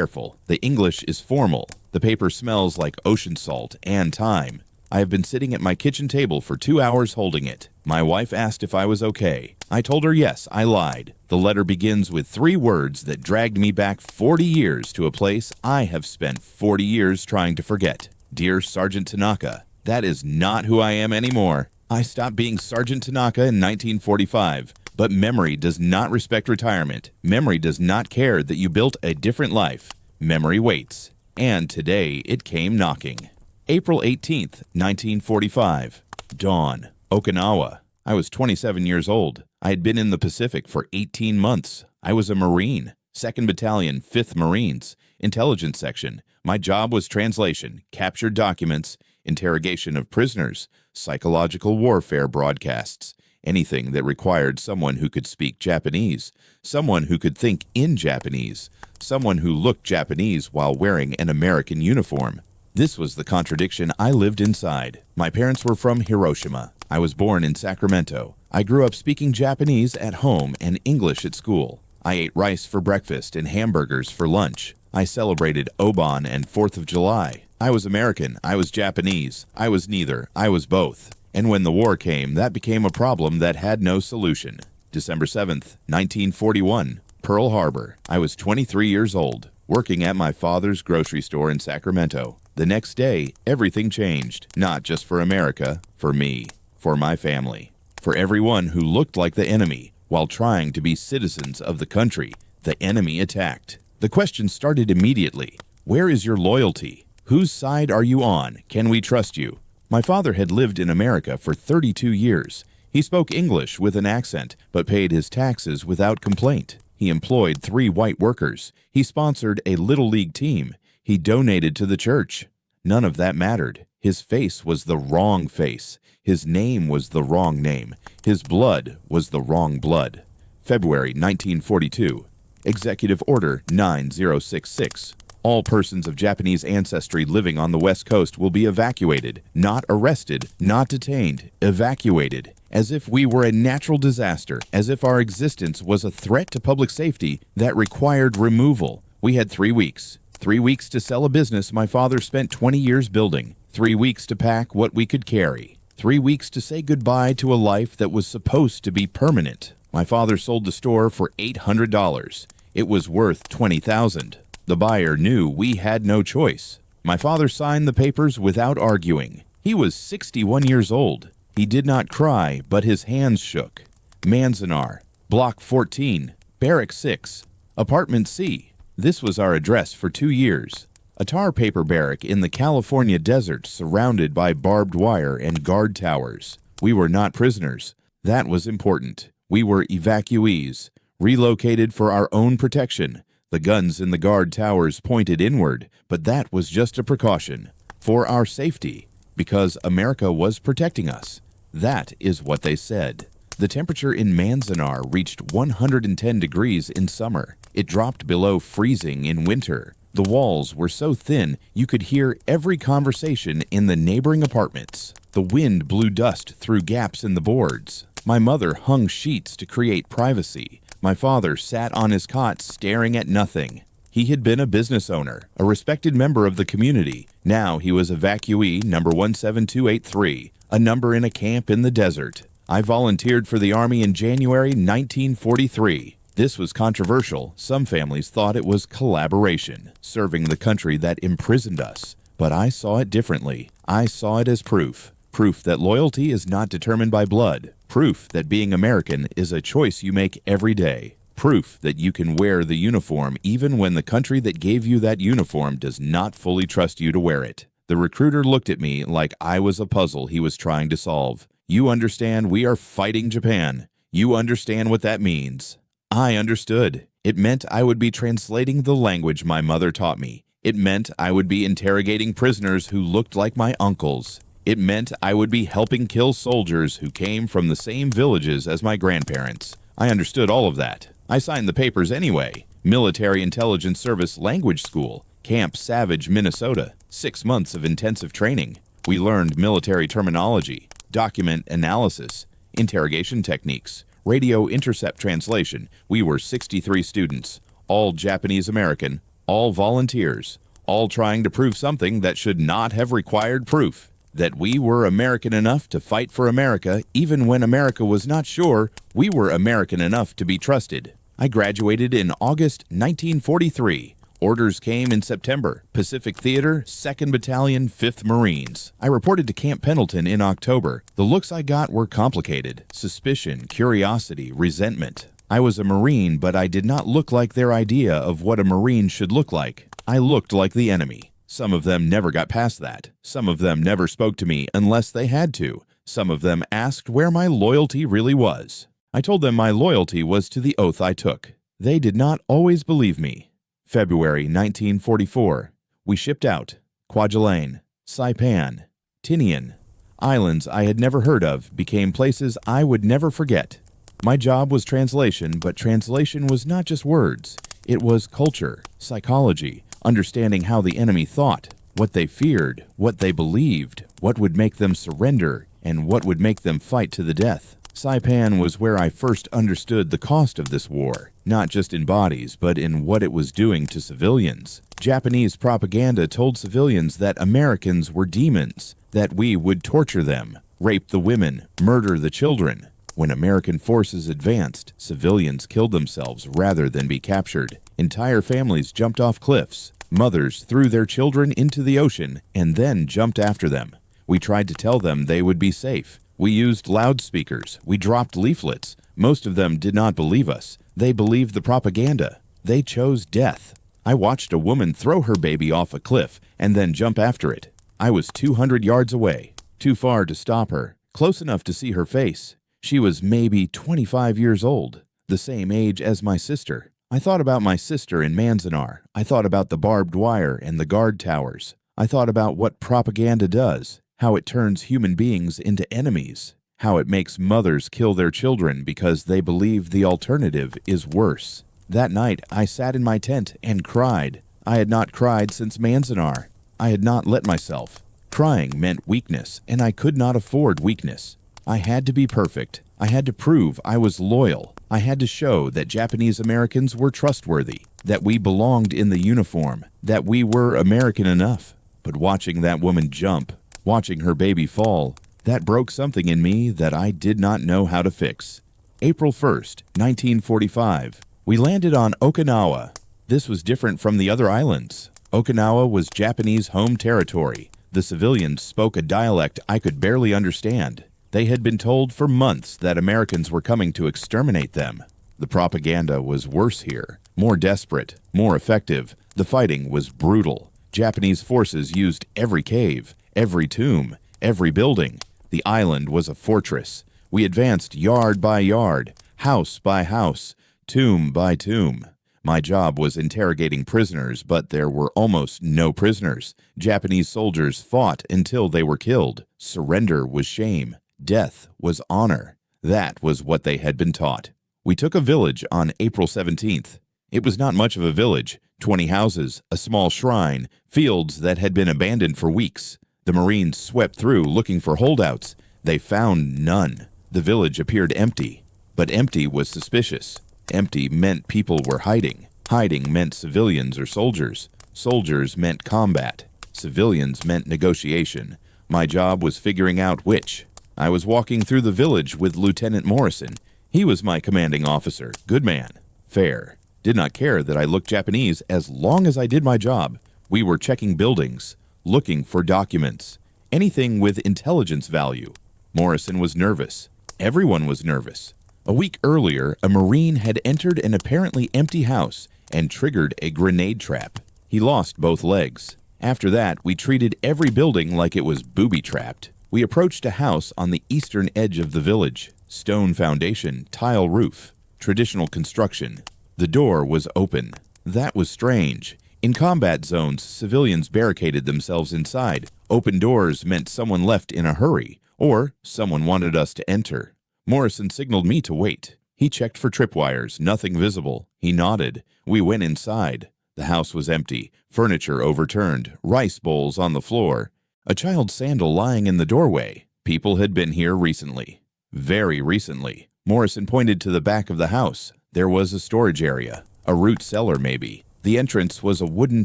Careful. The English is formal. The paper smells like ocean salt and thyme. I have been sitting at my kitchen table for 2 hours holding it. My wife asked if I was okay. I told her yes, I lied. The letter begins with 3 words that dragged me back 40 years to a place I have spent 40 years trying to forget. Dear Sergeant Tanaka, that is not who I am anymore. I stopped being Sergeant Tanaka in 1945. But memory does not respect retirement. Memory does not care that you built a different life. Memory waits. And today it came knocking. April 18th, 1945. Dawn, Okinawa. I was 27 years old. I had been in the Pacific for 18 months. I was a Marine, 2nd Battalion, 5th Marines, Intelligence Section. My job was translation, captured documents, interrogation of prisoners, psychological warfare broadcasts. Anything that required someone who could speak Japanese, someone who could think in Japanese, someone who looked Japanese while wearing an American uniform. This was the contradiction I lived inside. My parents were from Hiroshima. I was born in Sacramento. I grew up speaking Japanese at home and English at school. I ate rice for breakfast and hamburgers for lunch. I celebrated Obon and 4th of July. I was American. I was Japanese. I was neither. I was both. And when the war came, that became a problem that had no solution. December 7th, 1941, Pearl Harbor. I was 23 years old, working at my father's grocery store in Sacramento. The next day, everything changed, not just for America, for me, for my family, for everyone who looked like the enemy. While trying to be citizens of the country, the enemy attacked. The question started immediately. Where is your loyalty? Whose side are you on? Can we trust you? My father had lived in America for 32 years. He spoke English with an accent, but paid his taxes without complaint. He employed 3 white workers. He sponsored a Little League team. He donated to the church. None of that mattered. His face was the wrong face. His name was the wrong name. His blood was the wrong blood. February 1942. Executive Order 9066. All persons of Japanese ancestry living on the West Coast will be evacuated, not arrested, not detained, evacuated, as if we were a natural disaster, as if our existence was a threat to public safety that required removal. We had 3 weeks. 3 weeks to sell a business my father spent 20 years building. 3 weeks to pack what we could carry. 3 weeks to say goodbye to a life that was supposed to be permanent. My father sold the store for $800. It was worth $20,000. The buyer knew we had no choice. My father signed the papers without arguing. He was 61 years old. He did not cry, but his hands shook. Manzanar, Block 14, Barrack 6, Apartment C. This was our address for 2 years. A tar paper barrack in the California desert surrounded by barbed wire and guard towers. We were not prisoners. That was important. We were evacuees, relocated for our own protection. The guns in the guard towers pointed inward, but that was just a precaution. For our safety, because America was protecting us. That is what they said. The temperature in Manzanar reached 110 degrees in summer. It dropped below freezing in winter. The walls were so thin you could hear every conversation in the neighboring apartments. The wind blew dust through gaps in the boards. My mother hung sheets to create privacy. My father sat on his cot staring at nothing. He had been a business owner, a respected member of the community. Now he was evacuee number 17283, a number in a camp in the desert. I volunteered for the Army in January 1943. This was controversial. Some families thought it was collaboration, serving the country that imprisoned us. But I saw it differently. I saw it as proof. Proof that loyalty is not determined by blood. Proof that being American is a choice you make every day. Proof that you can wear the uniform even when the country that gave you that uniform does not fully trust you to wear it. The recruiter looked at me like I was a puzzle he was trying to solve. You understand we are fighting Japan. You understand what that means. I understood. It meant I would be translating the language my mother taught me. It meant I would be interrogating prisoners who looked like my uncles. It meant I would be helping kill soldiers who came from the same villages as my grandparents. I understood all of that. I signed the papers anyway. Military Intelligence Service Language School, Camp Savage, Minnesota. 6 months of intensive training. We learned military terminology, document analysis, interrogation techniques, radio intercept translation. We were 63 students, all Japanese American, all volunteers, all trying to prove something that should not have required proof, that we were American enough to fight for America even when America was not sure we were American enough to be trusted. I graduated in August 1943. Orders came in September. Pacific Theater, 2nd Battalion, 5th Marines. I reported to Camp Pendleton in October. The looks I got were complicated. Suspicion, curiosity, resentment. I was a Marine, but I did not look like their idea of what a Marine should look like. I looked like the enemy. Some of them never got past that. Some of them never spoke to me unless they had to. Some of them asked where my loyalty really was. I told them my loyalty was to the oath I took. They did not always believe me. February 1944. We shipped out. Kwajalein, Saipan, Tinian. Islands I had never heard of became places I would never forget. My job was translation, but translation was not just words. It was culture, psychology, understanding how the enemy thought, what they feared, what they believed, what would make them surrender, and what would make them fight to the death. Saipan was where I first understood the cost of this war, not just in bodies, but in what it was doing to civilians. Japanese propaganda told civilians that Americans were demons, that we would torture them, rape the women, murder the children. When American forces advanced, civilians killed themselves rather than be captured. Entire families jumped off cliffs. Mothers threw their children into the ocean and then jumped after them. We tried to tell them they would be safe. We used loudspeakers. We dropped leaflets. Most of them did not believe us. They believed the propaganda. They chose death. I watched a woman throw her baby off a cliff and then jump after it. I was 200 yards away, too far to stop her, close enough to see her face. She was maybe 25 years old, the same age as my sister. I thought about my sister in Manzanar. I thought about the barbed wire and the guard towers. I thought about what propaganda does, how it turns human beings into enemies, how it makes mothers kill their children because they believe the alternative is worse. That night, I sat in my tent and cried. I had not cried since Manzanar. I had not let myself. Crying meant weakness, and I could not afford weakness. I had to be perfect. I had to prove I was loyal. I had to show that Japanese Americans were trustworthy, that we belonged in the uniform, that we were American enough. But watching that woman jump, watching her baby fall, that broke something in me that I did not know how to fix. April 1st, 1945. We landed on Okinawa. This was different from the other islands. Okinawa was Japanese home territory. The civilians spoke a dialect I could barely understand. They had been told for months that Americans were coming to exterminate them. The propaganda was worse here, more desperate, more effective. The fighting was brutal. Japanese forces used every cave, every tomb, every building. The island was a fortress. We advanced yard by yard, house by house, tomb by tomb. My job was interrogating prisoners, but there were almost no prisoners. Japanese soldiers fought until they were killed. Surrender was shame. Death was honor. That was what they had been taught. We took a village on April 17th. It was not much of a village. 20 houses, a small shrine, fields that had been abandoned for weeks. The Marines swept through looking for holdouts. They found none. The village appeared empty. But empty was suspicious. Empty meant people were hiding. Hiding meant civilians or soldiers. Soldiers meant combat. Civilians meant negotiation. My job was figuring out which. I was walking through the village with Lieutenant Morrison. He was my commanding officer. Good man. Fair. Did not care that I looked Japanese as long as I did my job. We were checking buildings, looking for documents, anything with intelligence value. Morrison was nervous. Everyone was nervous. A week earlier, a Marine had entered an apparently empty house and triggered a grenade trap. He lost both legs. After that, we treated every building like it was booby-trapped. We approached a house on the eastern edge of the village. Stone foundation, tile roof, traditional construction. The door was open. That was strange. In combat zones, civilians barricaded themselves inside. Open doors meant someone left in a hurry, or someone wanted us to enter. Morrison signaled me to wait. He checked for tripwires, nothing visible. He nodded. We went inside. The house was empty, furniture overturned, rice bowls on the floor. A child's sandal lying in the doorway. People had been here recently. Very recently. Morrison pointed to the back of the house. There was a storage area. A root cellar, maybe. The entrance was a wooden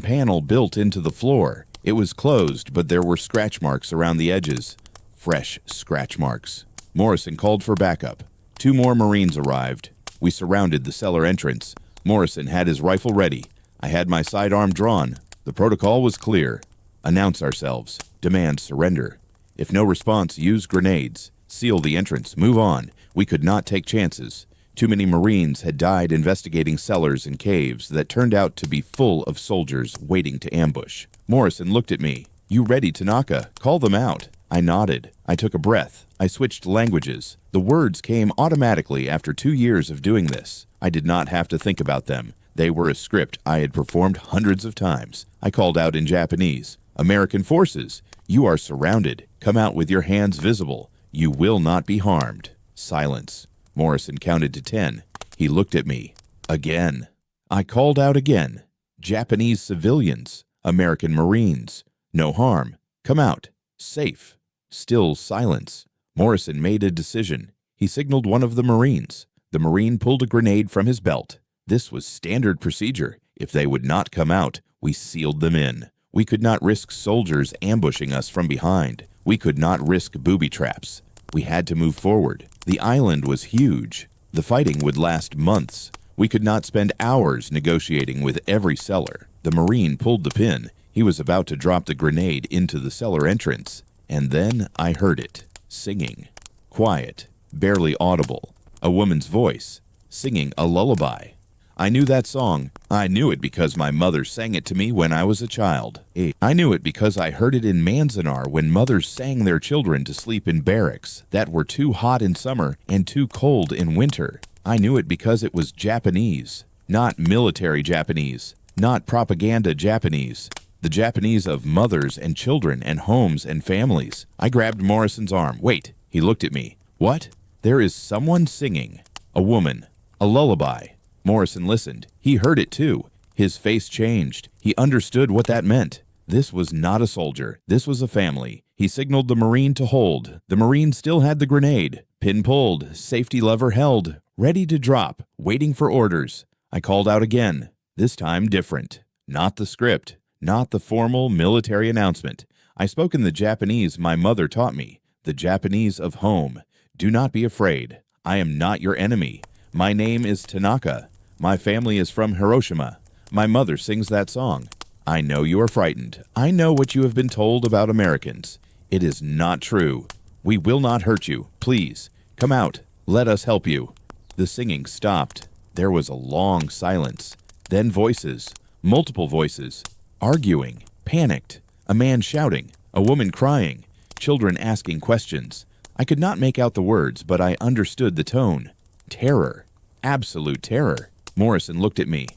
panel built into the floor. It was closed, but there were scratch marks around the edges. Fresh scratch marks. Morrison called for backup. 2 more Marines arrived. We surrounded the cellar entrance. Morrison had his rifle ready. I had my sidearm drawn. The protocol was clear. Announce ourselves. Demand surrender. If no response, use grenades. Seal the entrance. Move on. We could not take chances. Too many Marines had died investigating cellars and caves that turned out to be full of soldiers waiting to ambush. Morrison looked at me. You ready, Tanaka? Call them out. I nodded. I took a breath. I switched languages. The words came automatically after 2 years of doing this. I did not have to think about them. They were a script I had performed hundreds of times. I called out in Japanese. American forces, you are surrounded. Come out with your hands visible. You will not be harmed. Silence. Morrison counted to 10. He looked at me. Again. I called out again. Japanese civilians. American Marines. No harm. Come out. Safe. Still silence. Morrison made a decision. He signaled one of the Marines. The Marine pulled a grenade from his belt. This was standard procedure. If they would not come out, we sealed them in. We could not risk soldiers ambushing us from behind. We could not risk booby traps. We had to move forward. The island was huge. The fighting would last months. We could not spend hours negotiating with every cellar. The Marine pulled the pin. He was about to drop the grenade into the cellar entrance. And then I heard it. Singing. Quiet. Barely audible. A woman's voice. Singing a lullaby. I knew that song. I knew it because my mother sang it to me when I was a child. I knew it because I heard it in Manzanar when mothers sang their children to sleep in barracks that were too hot in summer and too cold in winter. I knew it because it was Japanese, not military Japanese, not propaganda Japanese. The Japanese of mothers and children and homes and families. I grabbed Morrison's arm. Wait, he looked at me. What? There is someone singing. A woman. A lullaby. Morrison listened. He heard it too. His face changed. He understood what that meant. This was not a soldier. This was a family. He signaled the Marine to hold. The Marine still had the grenade. Pin pulled. Safety lever held. Ready to drop. Waiting for orders. I called out again. This time different. Not the script. Not the formal military announcement. I spoke in the Japanese my mother taught me. The Japanese of home. Do not be afraid. I am not your enemy. My name is Tanaka. My family is from Hiroshima. My mother sings that song. I know you are frightened. I know what you have been told about Americans. It is not true. We will not hurt you. Please, come out. Let us help you. The singing stopped. There was a long silence. Then voices. Multiple voices. Arguing. Panicked. A man shouting. A woman crying. Children asking questions. I could not make out the words, but I understood the tone. Terror. Absolute terror. Morrison looked at me.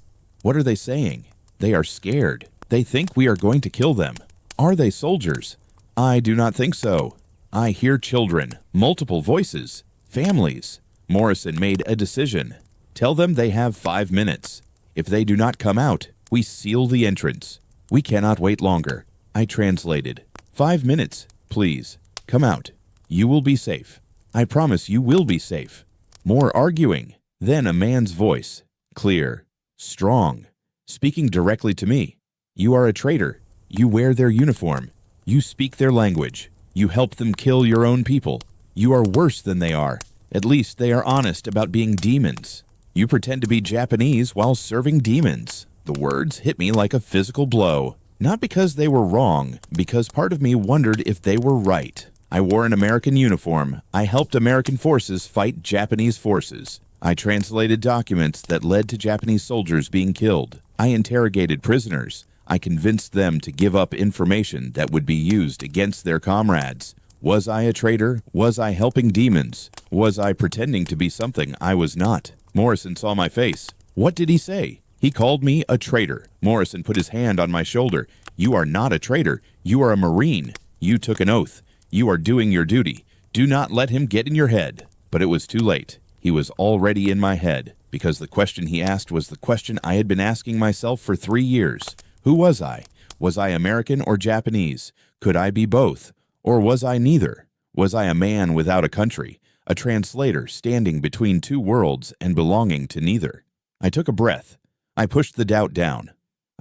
What are they saying? They are scared. They think we are going to kill them. Are they soldiers? I do not think so. I hear children, multiple voices, families. Morrison made a decision. Tell them they have 5 minutes. If they do not come out, we seal the entrance. We cannot wait longer. I translated. 5 minutes, please. Come out. You will be safe. I promise you will be safe. More arguing. Then a man's voice. Clear. Strong. Speaking directly to me. You are a traitor. You wear their uniform. You speak their language. You help them kill your own people. You are worse than they are. At least they are honest about being demons. You pretend to be Japanese while serving demons. The words hit me like a physical blow. Not because they were wrong, because part of me wondered if they were right. I wore an American uniform. I helped American forces fight Japanese forces. I translated documents that led to Japanese soldiers being killed. I interrogated prisoners. I convinced them to give up information that would be used against their comrades. Was I a traitor? Was I helping demons? Was I pretending to be something I was not? Morrison saw my face. What did he say? He called me a traitor. Morrison put his hand on my shoulder. You are not a traitor. You are a Marine. You took an oath. You are doing your duty. Do not let him get in your head. But it was too late. He was already in my head, because the question he asked was the question I had been asking myself for 3 years. Who was I? Was I American or Japanese? Could I be both? Or was I neither? Was I a man without a country, a translator standing between two worlds and belonging to neither? I took a breath. I pushed the doubt down.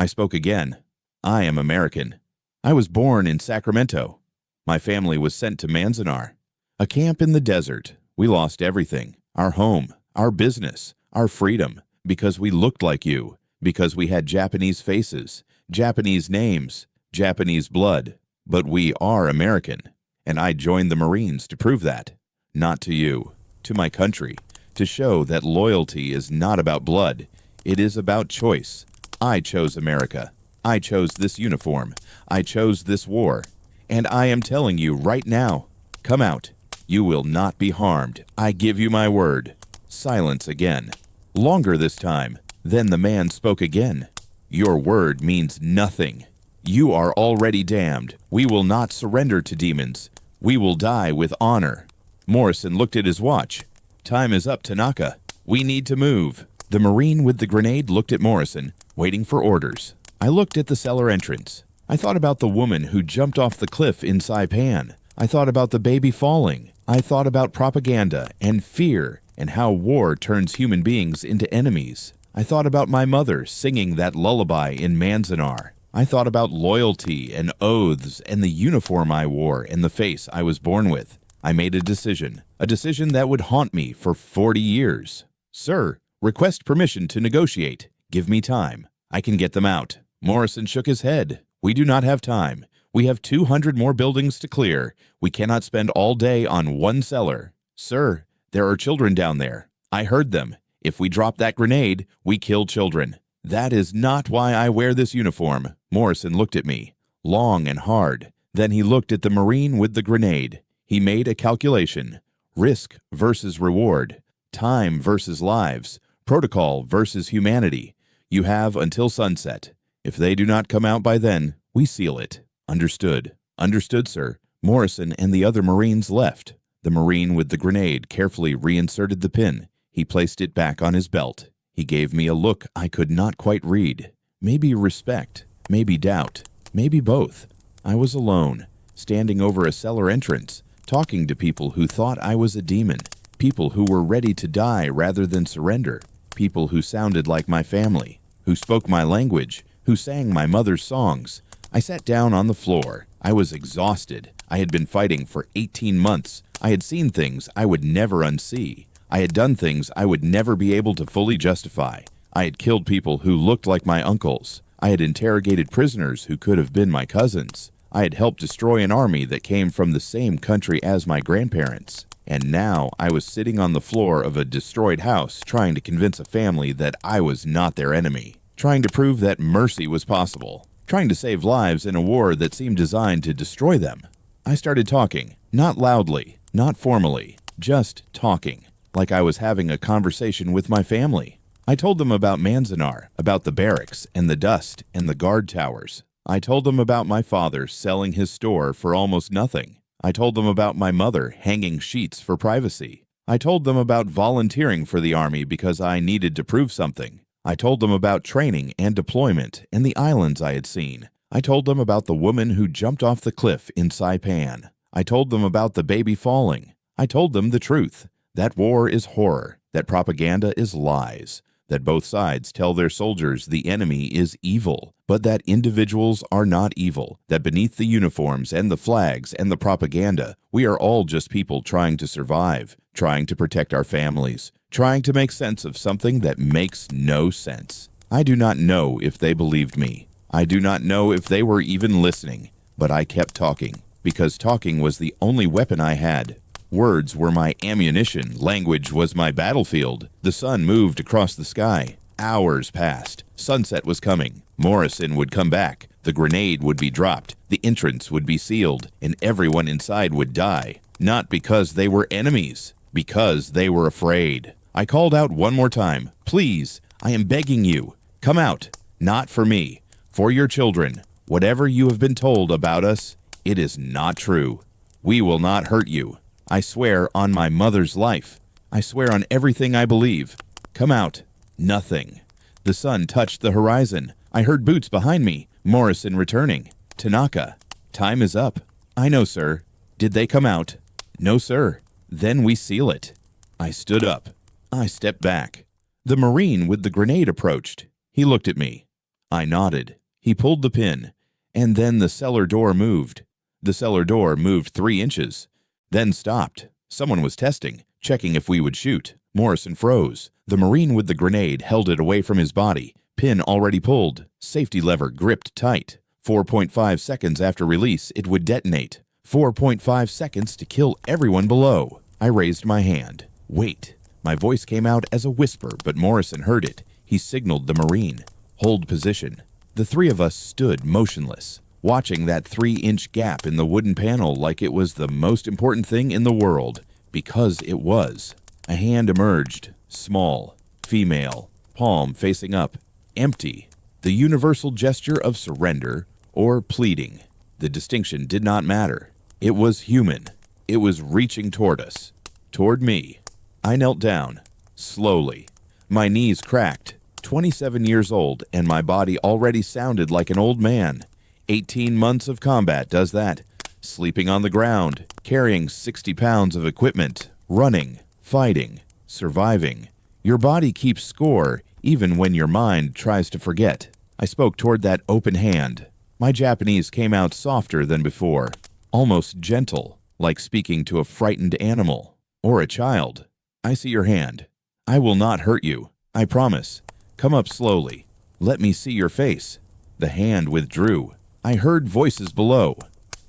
I spoke again. I am American. I was born in Sacramento. My family was sent to Manzanar, a camp in the desert. We lost everything, our home, our business, our freedom, because we looked like you, because we had Japanese faces, Japanese names, Japanese blood. But we are American, and I joined the Marines to prove that. Not to you, to my country, to show that loyalty is not about blood. It is about choice. I chose America. I chose this uniform. I chose this war. And I am telling you right now, come out. You will not be harmed. I give you my word. Silence again. Longer this time. Then the man spoke again. Your word means nothing. You are already damned. We will not surrender to demons. We will die with honor. Morrison looked at his watch. Time is up, Tanaka. We need to move. The Marine with the grenade looked at Morrison, waiting for orders. I looked at the cellar entrance. I thought about the woman who jumped off the cliff in Saipan. I thought about the baby falling. I thought about propaganda and fear and how war turns human beings into enemies. I thought about my mother singing that lullaby in Manzanar. I thought about loyalty and oaths and the uniform I wore and the face I was born with. I made a decision that would haunt me for 40 years. Sir, request permission to negotiate. Give me time. I can get them out. Morrison shook his head. We do not have time. We have 200 more buildings to clear. We cannot spend all day on one cellar. Sir, there are children down there. I heard them. If we drop that grenade, we kill children. That is not why I wear this uniform. Morrison looked at me, long and hard. Then he looked at the Marine with the grenade. He made a calculation. Risk versus reward. Time versus lives. Protocol versus humanity. You have until sunset. If they do not come out by then, we seal it. Understood. Understood, sir. Morrison and the other Marines left. The Marine with the grenade carefully reinserted the pin. He placed it back on his belt. He gave me a look I could not quite read. Maybe respect, maybe doubt, maybe both. I was alone, standing over a cellar entrance, talking to people who thought I was a demon, people who were ready to die rather than surrender, people who sounded like my family, who spoke my language, who sang my mother's songs. I sat down on the floor. I was exhausted. I had been fighting for 18 months. I had seen things I would never unsee. I had done things I would never be able to fully justify. I had killed people who looked like my uncles. I had interrogated prisoners who could have been my cousins. I had helped destroy an army that came from the same country as my grandparents. And now I was sitting on the floor of a destroyed house trying to convince a family that I was not their enemy, trying to prove that mercy was possible, trying to save lives in a war that seemed designed to destroy them. I started talking, not loudly, not formally, just talking, like I was having a conversation with my family. I told them about Manzanar, about the barracks and the dust and the guard towers. I told them about my father selling his store for almost nothing. I told them about my mother hanging sheets for privacy. I told them about volunteering for the army because I needed to prove something. I told them about training and deployment and the islands I had seen. I told them about the woman who jumped off the cliff in Saipan. I told them about the baby falling. I told them the truth, that war is horror, that propaganda is lies, that both sides tell their soldiers the enemy is evil, but that individuals are not evil, that beneath the uniforms and the flags and the propaganda, we are all just people trying to survive, trying to protect our families, trying to make sense of something that makes no sense. I do not know if they believed me. I do not know if they were even listening, but I kept talking, because talking was the only weapon I had. Words were my ammunition. Language was my battlefield. The sun moved across the sky. Hours passed. Sunset was coming. Morrison would come back. The grenade would be dropped. The entrance would be sealed, and everyone inside would die. Not because they were enemies, because they were afraid. I called out one more time. Please, I am begging you. Come out. Not for me. For your children. Whatever you have been told about us, it is not true. We will not hurt you. I swear on my mother's life. I swear on everything I believe. Come out. Nothing. The sun touched the horizon. I heard boots behind me. Morrison returning. Tanaka. Time is up. I know, sir. Did they come out? No, sir. Then we seal it. I stood up. I stepped back. The Marine with the grenade approached. He looked at me. I nodded. He pulled the pin, and then the cellar door moved. The cellar door moved 3 inches, then stopped. Someone was testing, checking if we would shoot. Morrison froze. The Marine with the grenade held it away from his body. Pin already pulled. Safety lever gripped tight. 4.5 seconds after release, it would detonate. 4.5 seconds to kill everyone below. I raised my hand. Wait. My voice came out as a whisper, but Morrison heard it. He signaled the Marine. Hold position. The 3 of us stood motionless, watching that 3-inch gap in the wooden panel like it was the most important thing in the world, because it was. A hand emerged, small, female, palm facing up, empty. The universal gesture of surrender or pleading. The distinction did not matter. It was human. It was reaching toward us, toward me. I knelt down, slowly. My knees cracked. 27 years old, and my body already sounded like an old man. 18 months of combat does that. Sleeping on the ground, carrying 60 pounds of equipment, running, fighting, surviving. Your body keeps score even when your mind tries to forget. I spoke toward that open hand. My Japanese came out softer than before, almost gentle, like speaking to a frightened animal or a child. I see your hand. I will not hurt you. I promise. Come up slowly. Let me see your face. The hand withdrew. I heard voices below.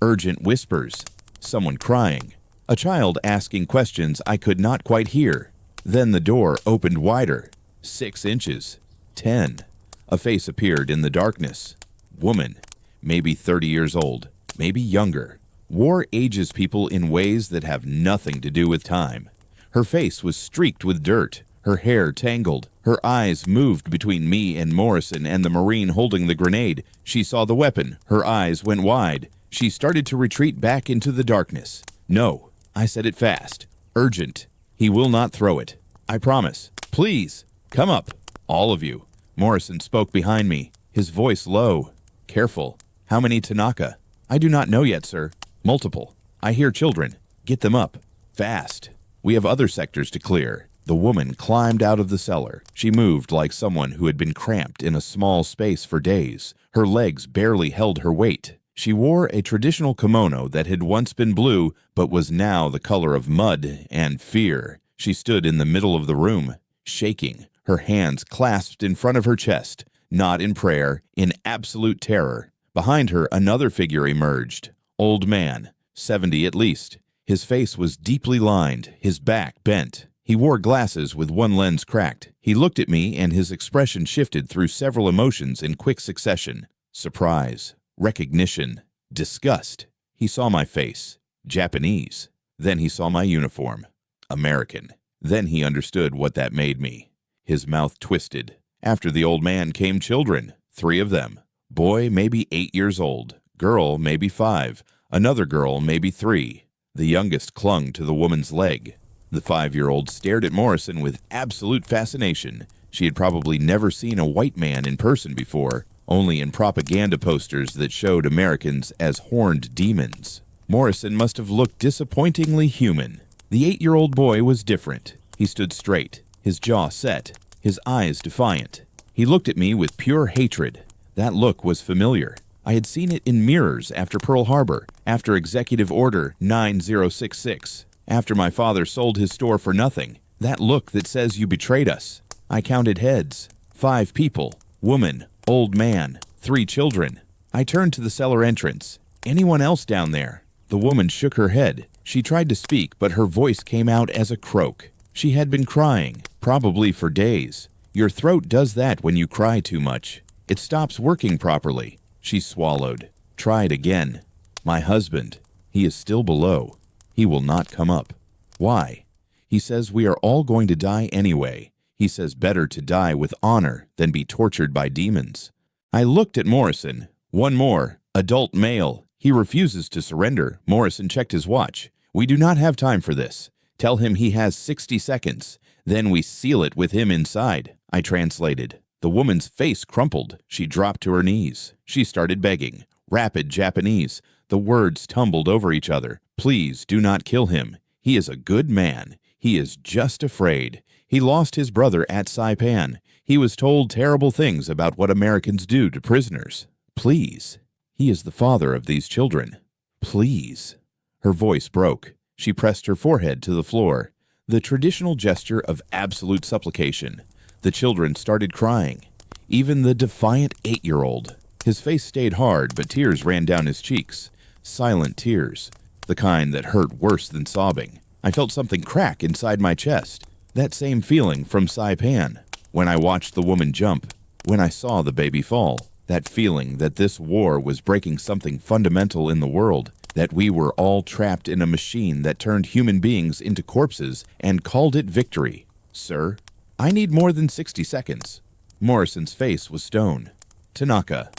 Urgent whispers. Someone crying. A child asking questions I could not quite hear. Then the door opened wider. 6 inches. 10. A face appeared in the darkness. Woman. Maybe 30 years old. Maybe younger. War ages people in ways that have nothing to do with time. Her face was streaked with dirt. Her hair tangled. Her eyes moved between me and Morrison and the Marine holding the grenade. She saw the weapon. Her eyes went wide. She started to retreat back into the darkness. No, I said it fast. Urgent. He will not throw it. I promise. Please, come up. All of you. Morrison spoke behind me, his voice low. Careful. How many Tanaka? I do not know yet, sir. Multiple. I hear children. Get them up. Fast. We have other sectors to clear. The woman climbed out of the cellar. She moved like someone who had been cramped in a small space for days. Her legs barely held her weight. She wore a traditional kimono that had once been blue, but was now the color of mud and fear. She stood in the middle of the room, shaking, her hands clasped in front of her chest, not in prayer, in absolute terror. Behind her, another figure emerged. Old man, 70 at least. His face was deeply lined, his back bent. He wore glasses with one lens cracked. He looked at me, and his expression shifted through several emotions in quick succession. Surprise, recognition, disgust. He saw my face. Japanese. Then he saw my uniform. American. Then he understood what that made me. His mouth twisted. After the old man came children, 3 of them. Boy maybe 8 years old. Girl maybe 5. Another girl maybe 3. The youngest clung to the woman's leg. The 5-year-old stared at Morrison with absolute fascination. She had probably never seen a white man in person before, only in propaganda posters that showed Americans as horned demons. Morrison must have looked disappointingly human. The 8-year-old boy was different. He stood straight, his jaw set, his eyes defiant. He looked at me with pure hatred. That look was familiar. I had seen it in mirrors after Pearl Harbor, after Executive Order 9066. After my father sold his store for nothing, that look that says you betrayed us. I counted heads. 5 people. Woman, old man, 3 children. I turned to the cellar entrance. Anyone else down there? The woman shook her head. She tried to speak, but her voice came out as a croak. She had been crying, probably for days. Your throat does that when you cry too much. It stops working properly. She swallowed. Tried again. My husband. He is still below. He will not come up. Why? He says we are all going to die anyway. He says better to die with honor than be tortured by demons. I looked at Morrison. One more. Adult male. He refuses to surrender. Morrison checked his watch. We do not have time for this. Tell him he has 60 seconds. Then we seal it with him inside. I translated. The woman's face crumpled. She dropped to her knees. She started begging. Rapid Japanese. The words tumbled over each other. Please do not kill him. He is a good man. He is just afraid. He lost his brother at Saipan. He was told terrible things about what Americans do to prisoners. Please. He is the father of these children. Please. Her voice broke. She pressed her forehead to the floor, the traditional gesture of absolute supplication. The children started crying. Even the defiant 8-year-old. His face stayed hard, but tears ran down his cheeks. Silent tears. The kind that hurt worse than sobbing. I felt something crack inside my chest. That same feeling from Saipan. When I watched the woman jump. When I saw the baby fall. That feeling that this war was breaking something fundamental in the world. That we were all trapped in a machine that turned human beings into corpses and called it victory. Sir, I need more than 60 seconds. Morrison's face was stone. Tanaka,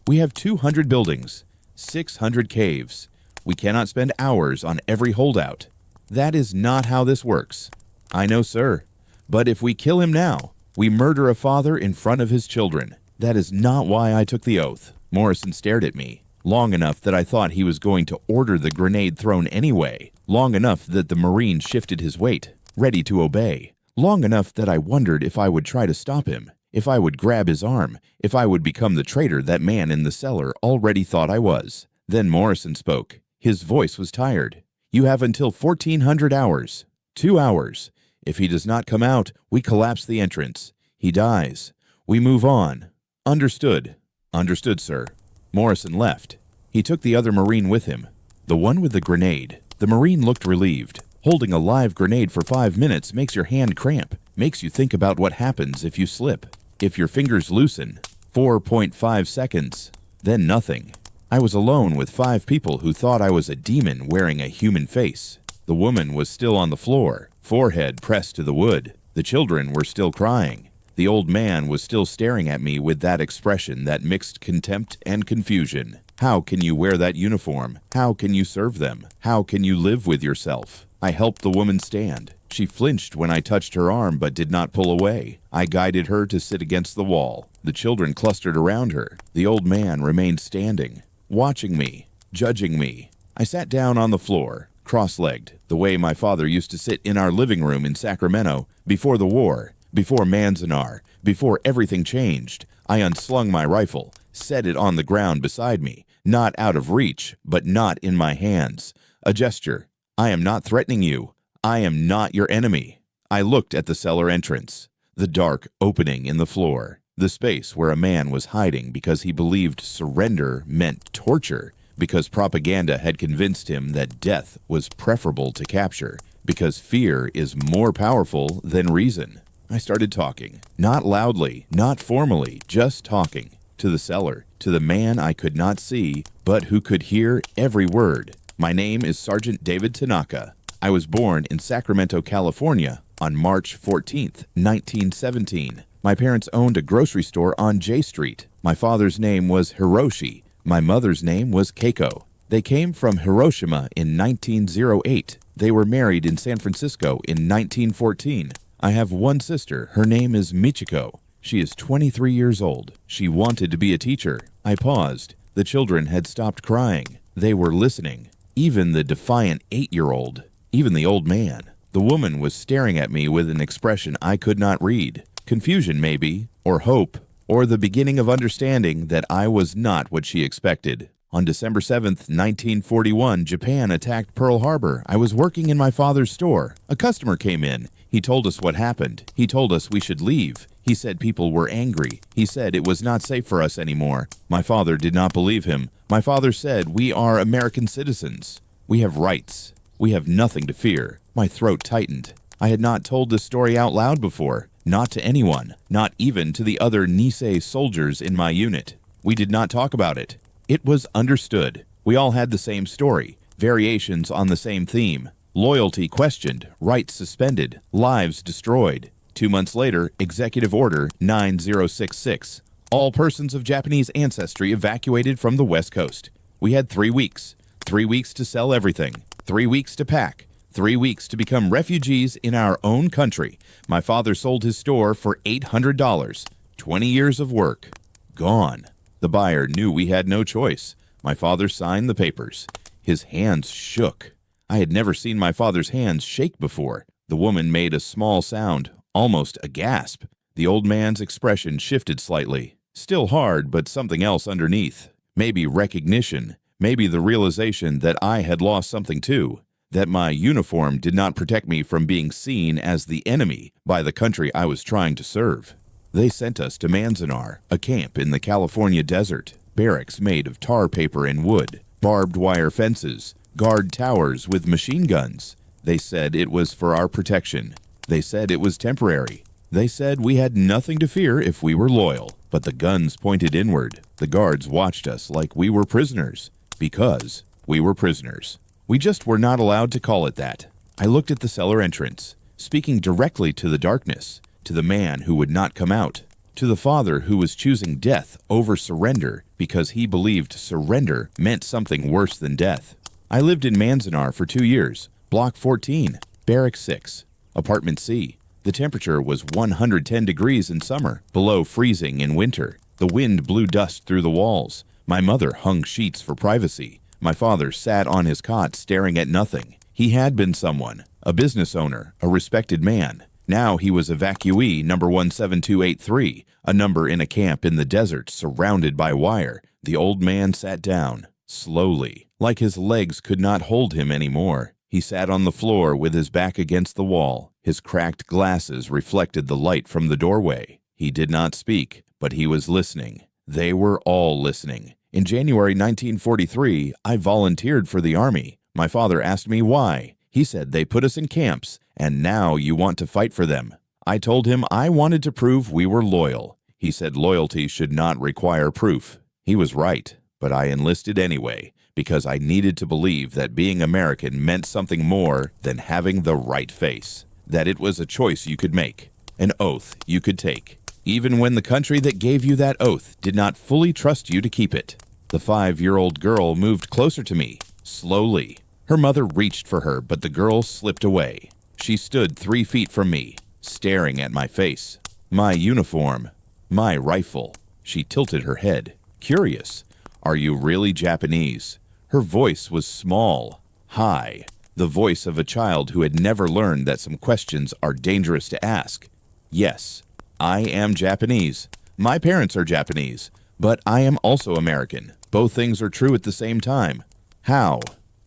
we have 200 buildings, 600 caves. We cannot spend hours on every holdout. That is not how this works. I know, sir. But if we kill him now, we murder a father in front of his children. That is not why I took the oath. Morrison stared at me. Long enough that I thought he was going to order the grenade thrown anyway. Long enough that the Marine shifted his weight, ready to obey. Long enough that I wondered if I would try to stop him, if I would grab his arm, if I would become the traitor that man in the cellar already thought I was. Then Morrison spoke. His voice was tired. You have until 1400 hours. 2 hours. If he does not come out, we collapse the entrance. He dies. We move on. Understood. Understood, sir. Morrison left. He took the other Marine with him. The one with the grenade. The Marine looked relieved. Holding a live grenade for 5 minutes makes your hand cramp. Makes you think about what happens if you slip. If your fingers loosen. 4.5 seconds. Then nothing. I was alone with 5 people who thought I was a demon wearing a human face. The woman was still on the floor, forehead pressed to the wood. The children were still crying. The old man was still staring at me with that expression that mixed contempt and confusion. How can you wear that uniform? How can you serve them? How can you live with yourself? I helped the woman stand. She flinched when I touched her arm but did not pull away. I guided her to sit against the wall. The children clustered around her. The old man remained standing, watching me, judging me. I sat down on the floor, cross-legged, the way my father used to sit in our living room in Sacramento before the war. Before Manzanar, before everything changed, I unslung my rifle, set it on the ground beside me, not out of reach, but not in my hands. A gesture. I am not threatening you. I am not your enemy. I looked at the cellar entrance, the dark opening in the floor, the space where a man was hiding because he believed surrender meant torture, because propaganda had convinced him that death was preferable to capture, because fear is more powerful than reason. I started talking, not loudly, not formally, just talking, to the cellar, to the man I could not see, but who could hear every word. My name is Sergeant David Tanaka. I was born in Sacramento, California, on March 14th, 1917. My parents owned a grocery store on J Street. My father's name was Hiroshi. My mother's name was Keiko. They came from Hiroshima in 1908. They were married in San Francisco in 1914. I have one sister. Her name is Michiko. She is 23 years old. She wanted to be a teacher. I paused. The children had stopped crying. They were listening. Even the defiant 8-year-old. Even the old man. The woman was staring at me with an expression I could not read. Confusion, maybe, or hope, or the beginning of understanding that I was not what she expected. On December 7th, 1941, Japan attacked Pearl Harbor. I was working in my father's store. A customer came in. He told us what happened. He told us we should leave. He said people were angry. He said it was not safe for us anymore. My father did not believe him. My father said we are American citizens. We have rights. We have nothing to fear. My throat tightened. I had not told this story out loud before. Not to anyone. Not even to the other Nisei soldiers in my unit. We did not talk about it. It was understood. We all had the same story. Variations on the same theme. Loyalty questioned, rights suspended, lives destroyed. 2 months later, Executive Order 9066. All persons of Japanese ancestry evacuated from the West Coast. We had 3 weeks. 3 weeks to sell everything. 3 weeks to pack. 3 weeks to become refugees in our own country. My father sold his store for $800. 20 years of work. Gone. The buyer knew we had no choice. My father signed the papers. His hands shook. I had never seen my father's hands shake before. The woman made a small sound, almost a gasp. The old man's expression shifted slightly. Still hard, but something else underneath. Maybe recognition. Maybe the realization that I had lost something too. That my uniform did not protect me from being seen as the enemy by the country I was trying to serve. They sent us to Manzanar, a camp in the California desert. Barracks made of tar paper and wood, barbed wire fences, guard towers with machine guns. They said it was for our protection. They said it was temporary. They said we had nothing to fear if we were loyal. But the guns pointed inward. The guards watched us like we were prisoners. Because we were prisoners. We just were not allowed to call it that. I looked at the cellar entrance, speaking directly to the darkness, to the man who would not come out, to the father who was choosing death over surrender because he believed surrender meant something worse than death. I lived in Manzanar for 2 years, Block 14, Barrack 6, Apartment C. The temperature was 110 degrees in summer, below freezing in winter. The wind blew dust through the walls. My mother hung sheets for privacy. My father sat on his cot staring at nothing. He had been someone, a business owner, a respected man. Now he was evacuee number 17283, a number in a camp in the desert surrounded by wire. The old man sat down, slowly, like his legs could not hold him anymore. He sat on the floor with his back against the wall. His cracked glasses reflected the light from the doorway. He did not speak, but he was listening. They were all listening. In January 1943, I volunteered for the Army. My father asked me why. He said they put us in camps, and now you want to fight for them. I told him I wanted to prove we were loyal. He said loyalty should not require proof. He was right, but I enlisted anyway, because I needed to believe that being American meant something more than having the right face. That it was a choice you could make, an oath you could take, even when the country that gave you that oath did not fully trust you to keep it. The 5-year-old girl moved closer to me, slowly. Her mother reached for her, but the girl slipped away. She stood 3 feet from me, staring at my face, my uniform, my rifle. She tilted her head, curious. Are you really Japanese? Her voice was small, high, the voice of a child who had never learned that some questions are dangerous to ask. Yes, I am Japanese. My parents are Japanese, but I am also American. Both things are true at the same time. How?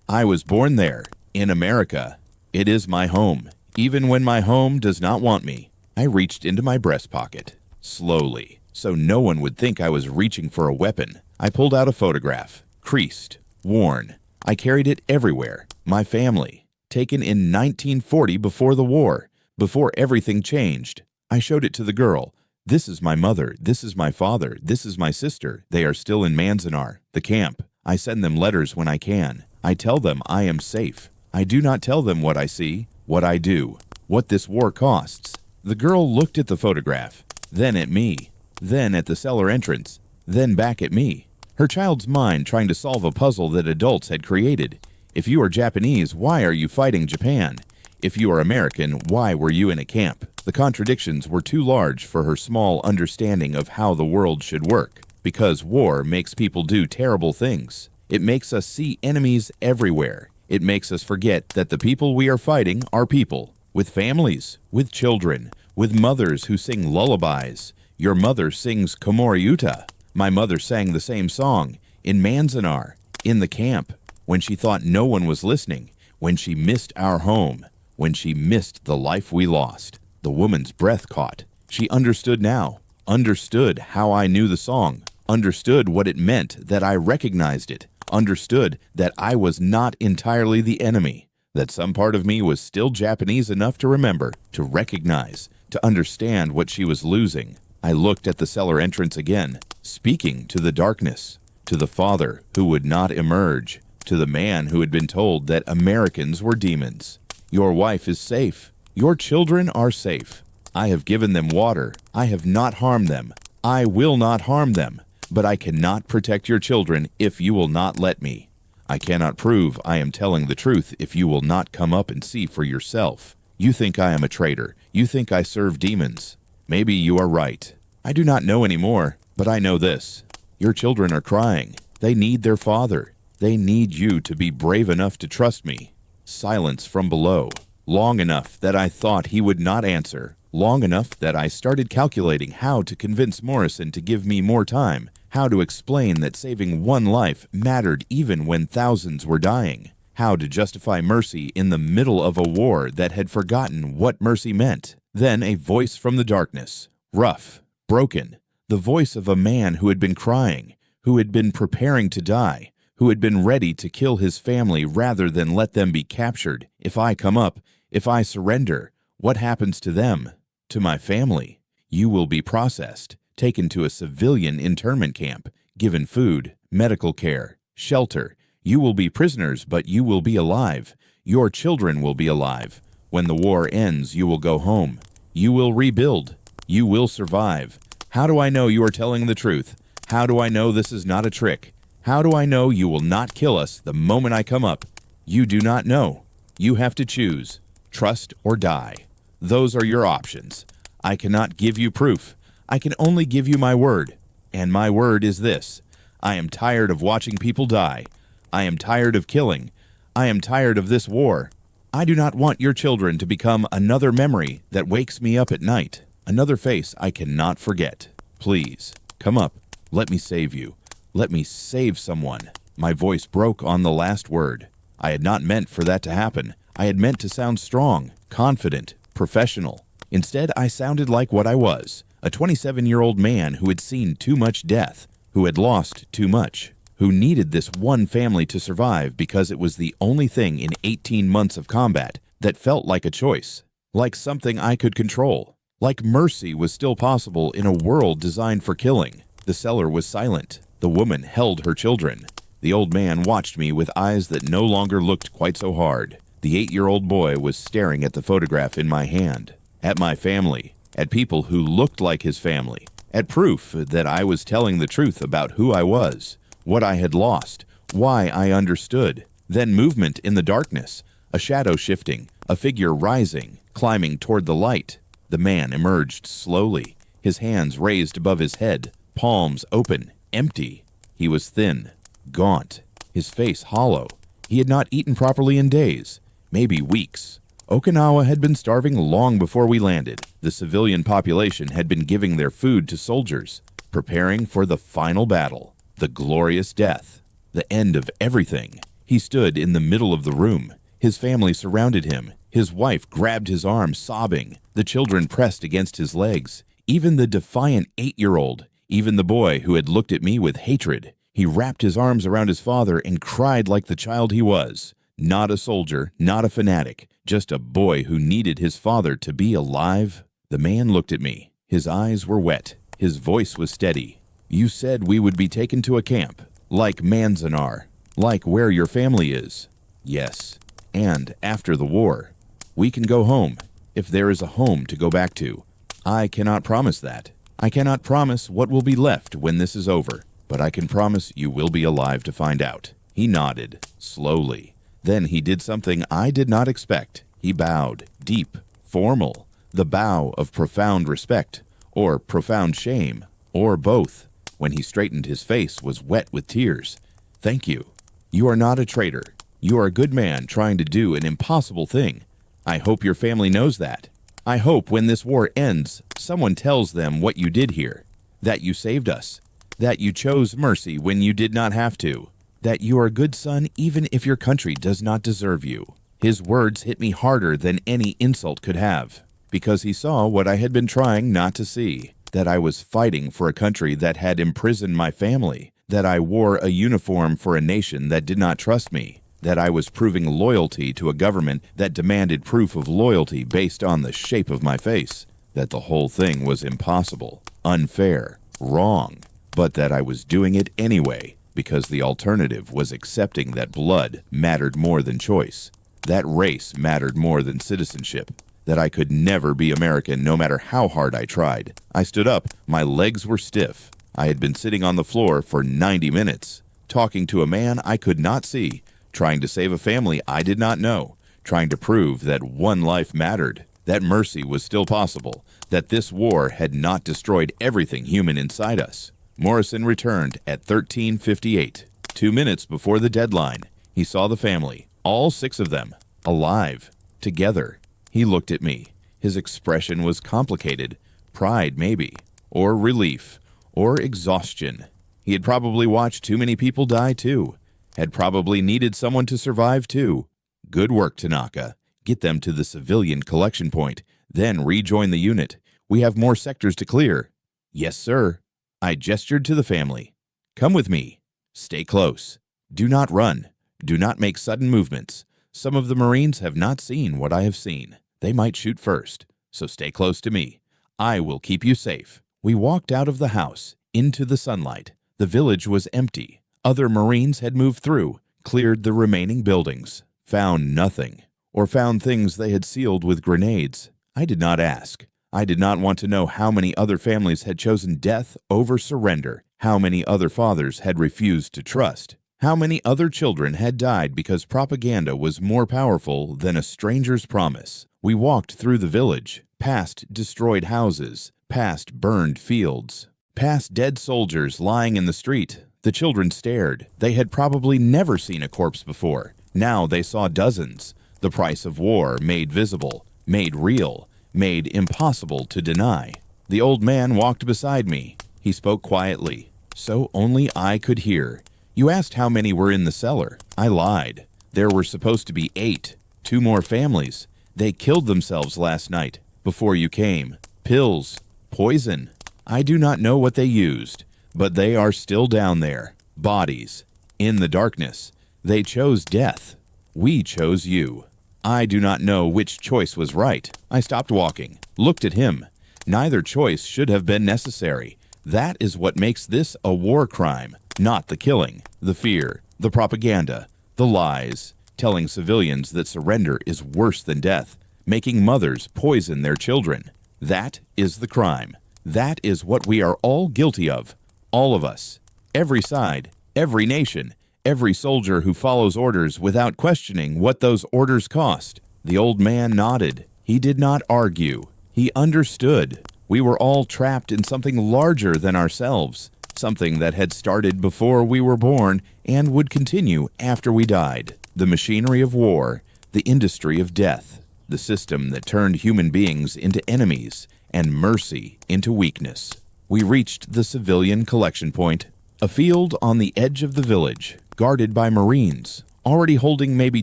I was born there, in America. It is my home, even when my home does not want me. I reached into my breast pocket, slowly, so no one would think I was reaching for a weapon. I pulled out a photograph, creased, worn. I carried it everywhere. My family, taken in 1940 before the war, before everything changed. I showed it to the girl. This is my mother, this is my father, this is my sister. They are still in Manzanar, the camp. I send them letters when I can. I tell them I am safe. I do not tell them what I see, what I do, what this war costs. The girl looked at the photograph, then at me, then at the cellar entrance, then back at me. Her child's mind trying to solve a puzzle that adults had created. If you are Japanese, why are you fighting Japan? If you are American, why were you in a camp? The contradictions were too large for her small understanding of how the world should work. Because war makes people do terrible things. It makes us see enemies everywhere. It makes us forget that the people we are fighting are people, with families, with children, with mothers who sing lullabies. Your mother sings Komoriuta. My mother sang the same song, in Manzanar, in the camp, when she thought no one was listening, when she missed our home, when she missed the life we lost. The woman's breath caught. She understood now, understood how I knew the song, understood what it meant that I recognized it, understood that I was not entirely the enemy, that some part of me was still Japanese enough to remember, to recognize, to understand what she was losing. I looked at the cellar entrance again, speaking to the darkness, to the father who would not emerge, to the man who had been told that Americans were demons. Your wife is safe. Your children are safe. I have given them water. I have not harmed them. I will not harm them. But I cannot protect your children if you will not let me. I cannot prove I am telling the truth if you will not come up and see for yourself. You think I am a traitor. You think I serve demons. Maybe you are right. I do not know anymore, but I know this. Your children are crying. They need their father. They need you to be brave enough to trust me. Silence from below, long enough that I thought he would not answer. long enough that I started calculating how to convince Morrison to give me more time, how to explain that saving one life mattered even when thousands were dying, how to justify mercy in the middle of a war that had forgotten what mercy meant. Then a voice from the darkness, rough, broken, the voice of a man who had been crying, who had been preparing to die, who had been ready to kill his family rather than let them be captured. If I come up, if I surrender, what happens to them? To my family? You will be processed, taken to a civilian internment camp, given food, medical care, shelter. You will be prisoners, but you will be alive. Your children will be alive. When the war ends, you will go home. You will rebuild. You will survive. How do I know you are telling the truth? How do I know this is not a trick? How do I know you will not kill us the moment I come up? You do not know. You have to choose. Trust or die. Those are your options. I cannot give you proof. I can only give you my word. And my word is this. I am tired of watching people die. I am tired of killing. I am tired of this war. I do not want your children to become another memory that wakes me up at night, another face I cannot forget. Please, come up. Let me save you. Let me save someone. My voice broke on the last word. I had not meant for that to happen. I had meant to sound strong, confident, professional. Instead, I sounded like what I was, a 27-year-old man who had seen too much death, who had lost too much, who needed this one family to survive because it was the only thing in 18 months of combat that felt like a choice, like something I could control, like mercy was still possible in a world designed for killing. The seller was silent. The woman held her children. The old man watched me with eyes that no longer looked quite so hard. The 8-year-old boy was staring at the photograph in my hand, at my family, at people who looked like his family, at proof that I was telling the truth about who I was, what I had lost, why I understood. Then movement in the darkness, a shadow shifting, a figure rising, climbing toward the light. The man emerged slowly, his hands raised above his head, palms open, empty. He was thin, gaunt, his face hollow. He had not eaten properly in days, maybe weeks. Okinawa had been starving long before we landed. The civilian population had been giving their food to soldiers, preparing for the final battle, the glorious death, the end of everything. He stood in the middle of the room. His family surrounded him. His wife grabbed his arm, sobbing. The children pressed against his legs. Even the defiant 8-year-old, even the boy who had looked at me with hatred. He wrapped his arms around his father and cried like the child he was. Not a soldier, not a fanatic, just a boy who needed his father to be alive. The man looked at me. His eyes were wet. His voice was steady. You said we would be taken to a camp, like Manzanar, like where your family is. Yes, and after the war. We can go home, if there is a home to go back to. I cannot promise that. I cannot promise what will be left when this is over, but I can promise you will be alive to find out. He nodded, slowly. Then he did something I did not expect. He bowed, deep, formal, the bow of profound respect, or profound shame, or both. When he straightened, his face was wet with tears. Thank you. You are not a traitor. You are a good man trying to do an impossible thing. I hope your family knows that. I hope when this war ends, someone tells them what you did here, that you saved us, that you chose mercy when you did not have to, that you are a good son even if your country does not deserve you. His words hit me harder than any insult could have, because he saw what I had been trying not to see, that I was fighting for a country that had imprisoned my family, that I wore a uniform for a nation that did not trust me, that I was proving loyalty to a government that demanded proof of loyalty based on the shape of my face, that the whole thing was impossible, unfair, wrong, but that I was doing it anyway, because the alternative was accepting that blood mattered more than choice, that race mattered more than citizenship, that I could never be American no matter how hard I tried. I stood up, my legs were stiff. I had been sitting on the floor for 90 minutes, talking to a man I could not see, trying to save a family I did not know, trying to prove that one life mattered, that mercy was still possible, that this war had not destroyed everything human inside us. Morrison returned at 13:58, 2 minutes before the deadline. He saw the family, all 6 of them, alive, together. He looked at me. His expression was complicated. Pride, maybe. Or relief. Or exhaustion. He had probably watched too many people die, too. Had probably needed someone to survive, too. Good work, Tanaka. Get them to the civilian collection point. Then rejoin the unit. We have more sectors to clear. Yes, sir. I gestured to the family. Come with me. Stay close. Do not run. Do not make sudden movements. Some of the Marines have not seen what I have seen. They might shoot first. So stay close to me. I will keep you safe. We walked out of the house, into the sunlight. The village was empty. Other Marines had moved through, cleared the remaining buildings, found nothing, or found things they had sealed with grenades. I did not ask. I did not want to know how many other families had chosen death over surrender, how many other fathers had refused to trust, how many other children had died because propaganda was more powerful than a stranger's promise. We walked through the village, past destroyed houses, past burned fields, past dead soldiers lying in the street. The children stared. They had probably never seen a corpse before. Now they saw dozens. The price of war made visible, made real, made impossible to deny. The old man walked beside me. He spoke quietly, so only I could hear. You asked how many were in the cellar. I lied. There were supposed to be 8. 2 more families. They killed themselves last night, before you came. Pills. Poison. I do not know what they used, but they are still down there. Bodies. In the darkness. They chose death. We chose you. I do not know which choice was right. I stopped walking, looked at him. Neither choice should have been necessary. That is what makes this a war crime, not the killing, the fear, the propaganda, the lies, telling civilians that surrender is worse than death, making mothers poison their children. That is the crime. That is what we are all guilty of. All of us. Every side, every nation, every soldier who follows orders without questioning what those orders cost. The old man nodded. He did not argue. He understood. We were all trapped in something larger than ourselves, something that had started before we were born and would continue after we died. The machinery of war, the industry of death, the system that turned human beings into enemies and mercy into weakness. We reached the civilian collection point, a field on the edge of the village, guarded by Marines, already holding maybe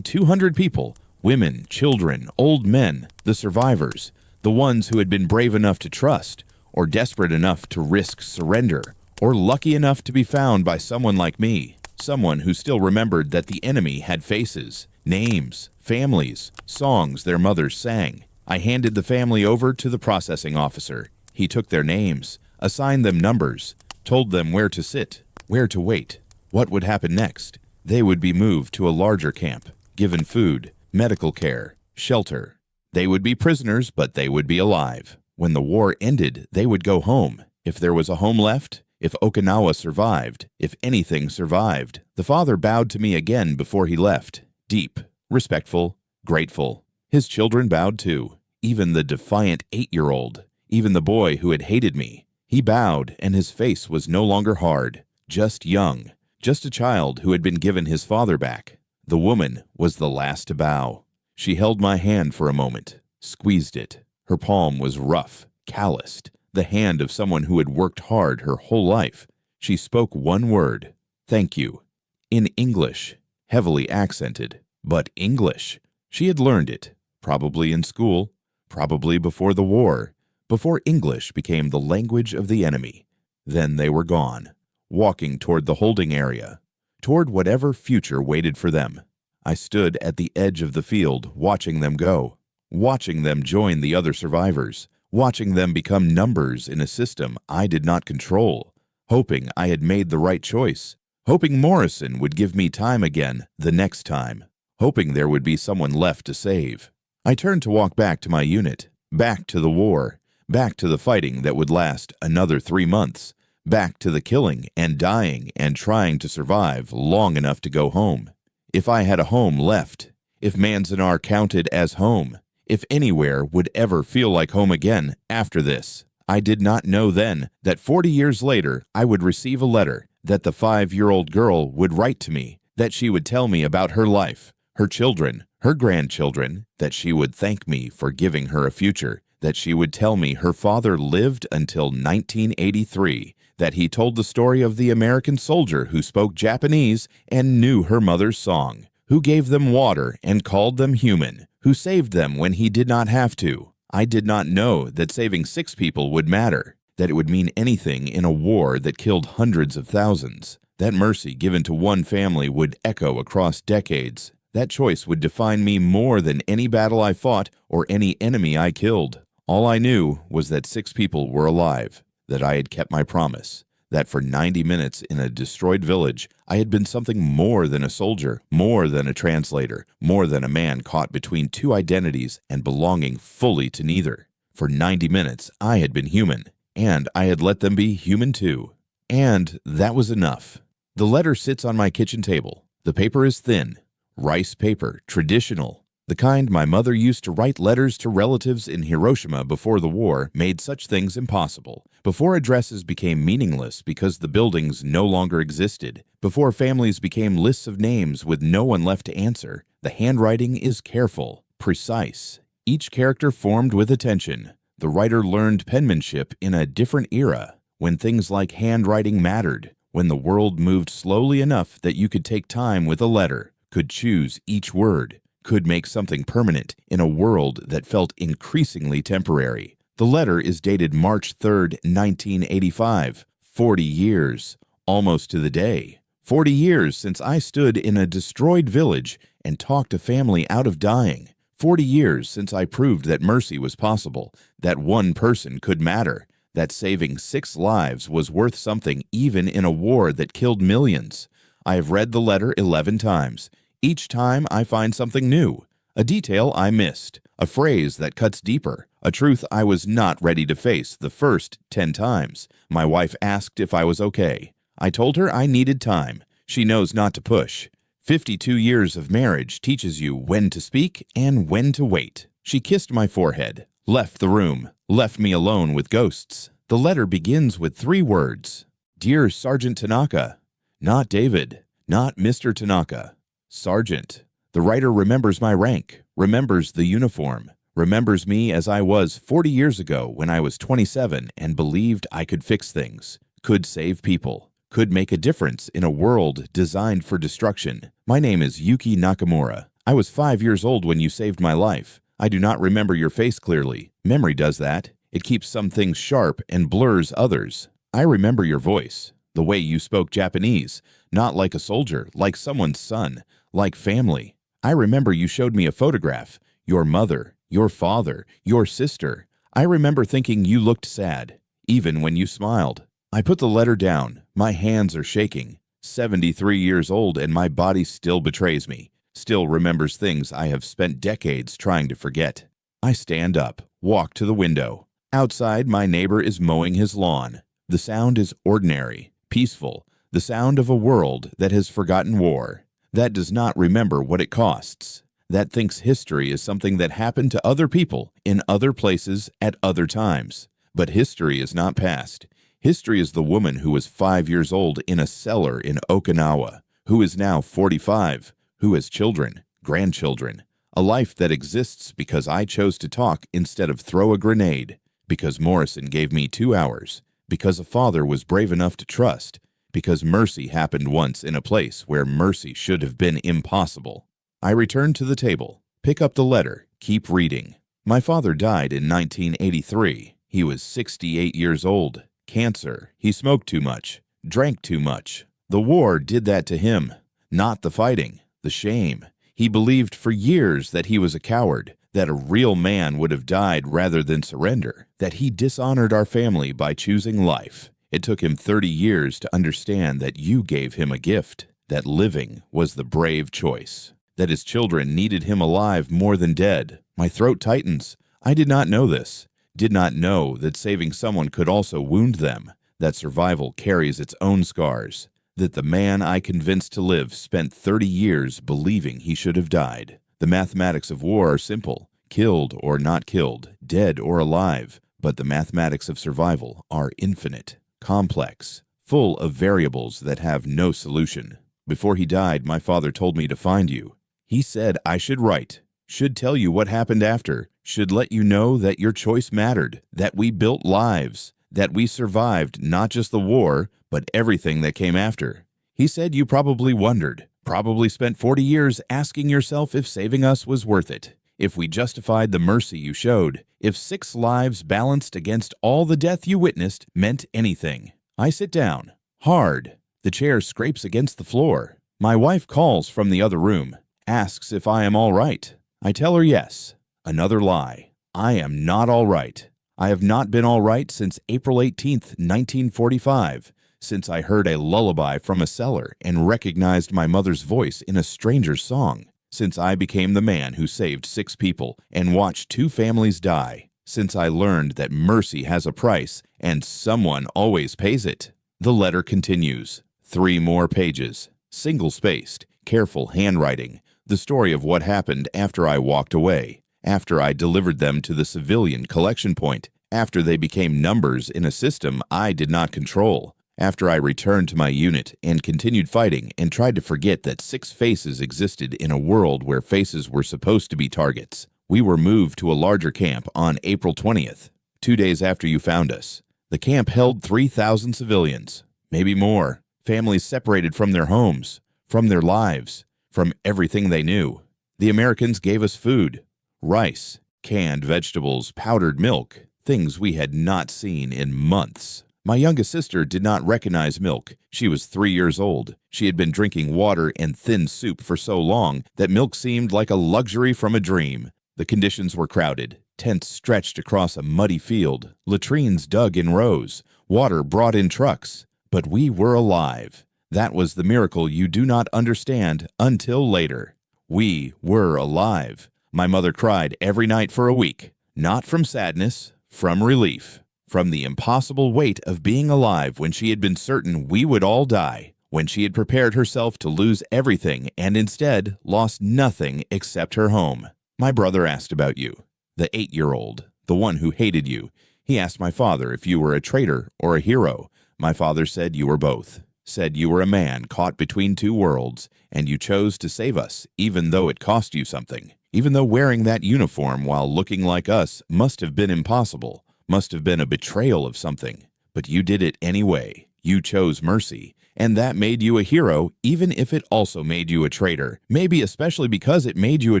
200 people, women, children, old men, the survivors, the ones who had been brave enough to trust, or desperate enough to risk surrender, or lucky enough to be found by someone like me, someone who still remembered that the enemy had faces, names, families, songs their mothers sang. I handed the family over to the processing officer. He took their names, assigned them numbers, told them where to sit, where to wait, what would happen next. They would be moved to a larger camp, given food, medical care, shelter. They would be prisoners, but they would be alive. When the war ended, they would go home. If there was a home left, if Okinawa survived, if anything survived. The father bowed to me again before he left, deep, respectful, grateful. His children bowed too, even the defiant 8-year-old, even the boy who had hated me. He bowed, and his face was no longer hard, just young, just a child who had been given his father back. The woman was the last to bow. She held my hand for a moment, squeezed it. Her palm was rough, calloused, the hand of someone who had worked hard her whole life. She spoke one word, "Thank you," in English, heavily accented, but English. She had learned it, probably in school, probably before the war, before English became the language of the enemy. Then they were gone, walking toward the holding area, toward whatever future waited for them. I stood at the edge of the field, watching them go, watching them join the other survivors, watching them become numbers in a system I did not control, hoping I had made the right choice, hoping Morrison would give me time again the next time, hoping there would be someone left to save. I turned to walk back to my unit, back to the war, back to the fighting that would last another 3 months, back to the killing and dying and trying to survive long enough to go home. If I had a home left, if Manzanar counted as home, if anywhere would ever feel like home again after this. I did not know then that 40 years later I would receive a letter, that the 5-year-old girl would write to me, that she would tell me about her life, her children, her grandchildren, that she would thank me for giving her a future, that she would tell me her father lived until 1983, that he told the story of the American soldier who spoke Japanese and knew her mother's song, who gave them water and called them human, who saved them when he did not have to. I did not know that saving 6 people would matter, that it would mean anything in a war that killed hundreds of thousands. That mercy given to one family would echo across decades. That choice would define me more than any battle I fought or any enemy I killed. All I knew was that 6 people were alive, that I had kept my promise, that for 90 minutes in a destroyed village, I had been something more than a soldier, more than a translator, more than a man caught between 2 identities and belonging fully to neither. For 90 minutes, I had been human, and I had let them be human too. And that was enough. The letter sits on my kitchen table. The paper is thin, rice paper, traditional. The kind my mother used to write letters to relatives in Hiroshima before the war made such things impossible. Before addresses became meaningless because the buildings no longer existed, before families became lists of names with no one left to answer, the handwriting is careful, precise. Each character formed with attention. The writer learned penmanship in a different era, when things like handwriting mattered, when the world moved slowly enough that you could take time with a letter, could choose each word, could make something permanent in a world that felt increasingly temporary. The letter is dated March 3rd, 1985, 40 years, almost to the day. 40 years since I stood in a destroyed village and talked a family out of dying. 40 years since I proved that mercy was possible, that one person could matter, that saving 6 lives was worth something even in a war that killed millions. I have read the letter 11 times. Each time I find something new, a detail I missed, a phrase that cuts deeper, a truth I was not ready to face the first 10 times. My wife asked if I was okay. I told her I needed time. She knows not to push. 52 years of marriage teaches you when to speak and when to wait. She kissed my forehead, left the room, left me alone with ghosts. The letter begins with 3 words. Dear Sergeant Tanaka. Not David, not Mr. Tanaka. Sergeant. The writer remembers my rank, remembers the uniform, remembers me as I was 40 years ago when I was 27 and believed I could fix things, could save people, could make a difference in a world designed for destruction. My name is Yuki Nakamura. I was 5 years old when you saved my life. I do not remember your face clearly. Memory does that. It keeps some things sharp and blurs others. I remember your voice, the way you spoke Japanese, not like a soldier, like someone's son, like family. I remember you showed me a photograph, your mother, your father, your sister. I remember thinking you looked sad, even when you smiled. I put the letter down. My hands are shaking. 73 years old and my body still betrays me, still remembers things I have spent decades trying to forget. I stand up, walk to the window. Outside, my neighbor is mowing his lawn. The sound is ordinary, peaceful, the sound of a world that has forgotten war, that does not remember what it costs, that thinks history is something that happened to other people in other places at other times. But history is not past. History is the woman who was 5 years old in a cellar in Okinawa, who is now 45, who has children, grandchildren, a life that exists because I chose to talk instead of throw a grenade, because Morrison gave me 2 hours, because a father was brave enough to trust, because mercy happened once in a place where mercy should have been impossible. I return to the table, pick up the letter, keep reading. My father died in 1983. He was 68 years old. Cancer. He smoked too much, drank too much. The war did that to him, not the fighting, the shame. He believed for years that he was a coward, that a real man would have died rather than surrender, that he dishonored our family by choosing life. It took him 30 years to understand that you gave him a gift, that living was the brave choice, that his children needed him alive more than dead. My throat tightens. I did not know this. Did not know that saving someone could also wound them, that survival carries its own scars, that the man I convinced to live spent 30 years believing he should have died. The mathematics of war are simple, killed or not killed, dead or alive, but the mathematics of survival are infinite, complex, full of variables that have no solution. Before he died, my father told me to find you. He said I should write, should tell you what happened after, should let you know that your choice mattered, that we built lives, that we survived not just the war, but everything that came after. He said you probably wondered, probably spent 40 years asking yourself if saving us was worth it, if we justified the mercy you showed, if 6 lives balanced against all the death you witnessed meant anything. I sit down. Hard. The chair scrapes against the floor. My wife calls from the other room, asks if I am all right. I tell her yes. Another lie. I am not all right. I have not been all right since April 18th, 1945, since I heard a lullaby from a cellar and recognized my mother's voice in a stranger's song, since I became the man who saved 6 people and watched 2 families die, since I learned that mercy has a price and someone always pays it. The letter continues. 3 more pages, single-spaced, careful handwriting, the story of what happened after I walked away, after I delivered them to the civilian collection point, after they became numbers in a system I did not control, after I returned to my unit and continued fighting and tried to forget that 6 faces existed in a world where faces were supposed to be targets. We were moved to a larger camp on April 20th, 2 days after you found us. The camp held 3,000 civilians, maybe more, families separated from their homes, from their lives, from everything they knew. The Americans gave us food, rice, canned vegetables, powdered milk, things we had not seen in months. My youngest sister did not recognize milk. She was 3 years old. She had been drinking water and thin soup for so long that milk seemed like a luxury from a dream. The conditions were crowded. Tents stretched across a muddy field, latrines dug in rows, water brought in trucks. But we were alive. That was the miracle you do not understand until later. We were alive. My mother cried every night for a week, not from sadness, from relief, from the impossible weight of being alive when she had been certain we would all die, when she had prepared herself to lose everything and instead lost nothing except her home. My brother asked about you, the 8-year-old, the one who hated you. He asked my father if you were a traitor or a hero. My father said you were both, said you were a man caught between 2 worlds, and you chose to save us, even though it cost you something, even though wearing that uniform while looking like us must have been impossible, must have been a betrayal of something. But you did it anyway. You chose mercy, and that made you a hero, even if it also made you a traitor. Maybe especially because it made you a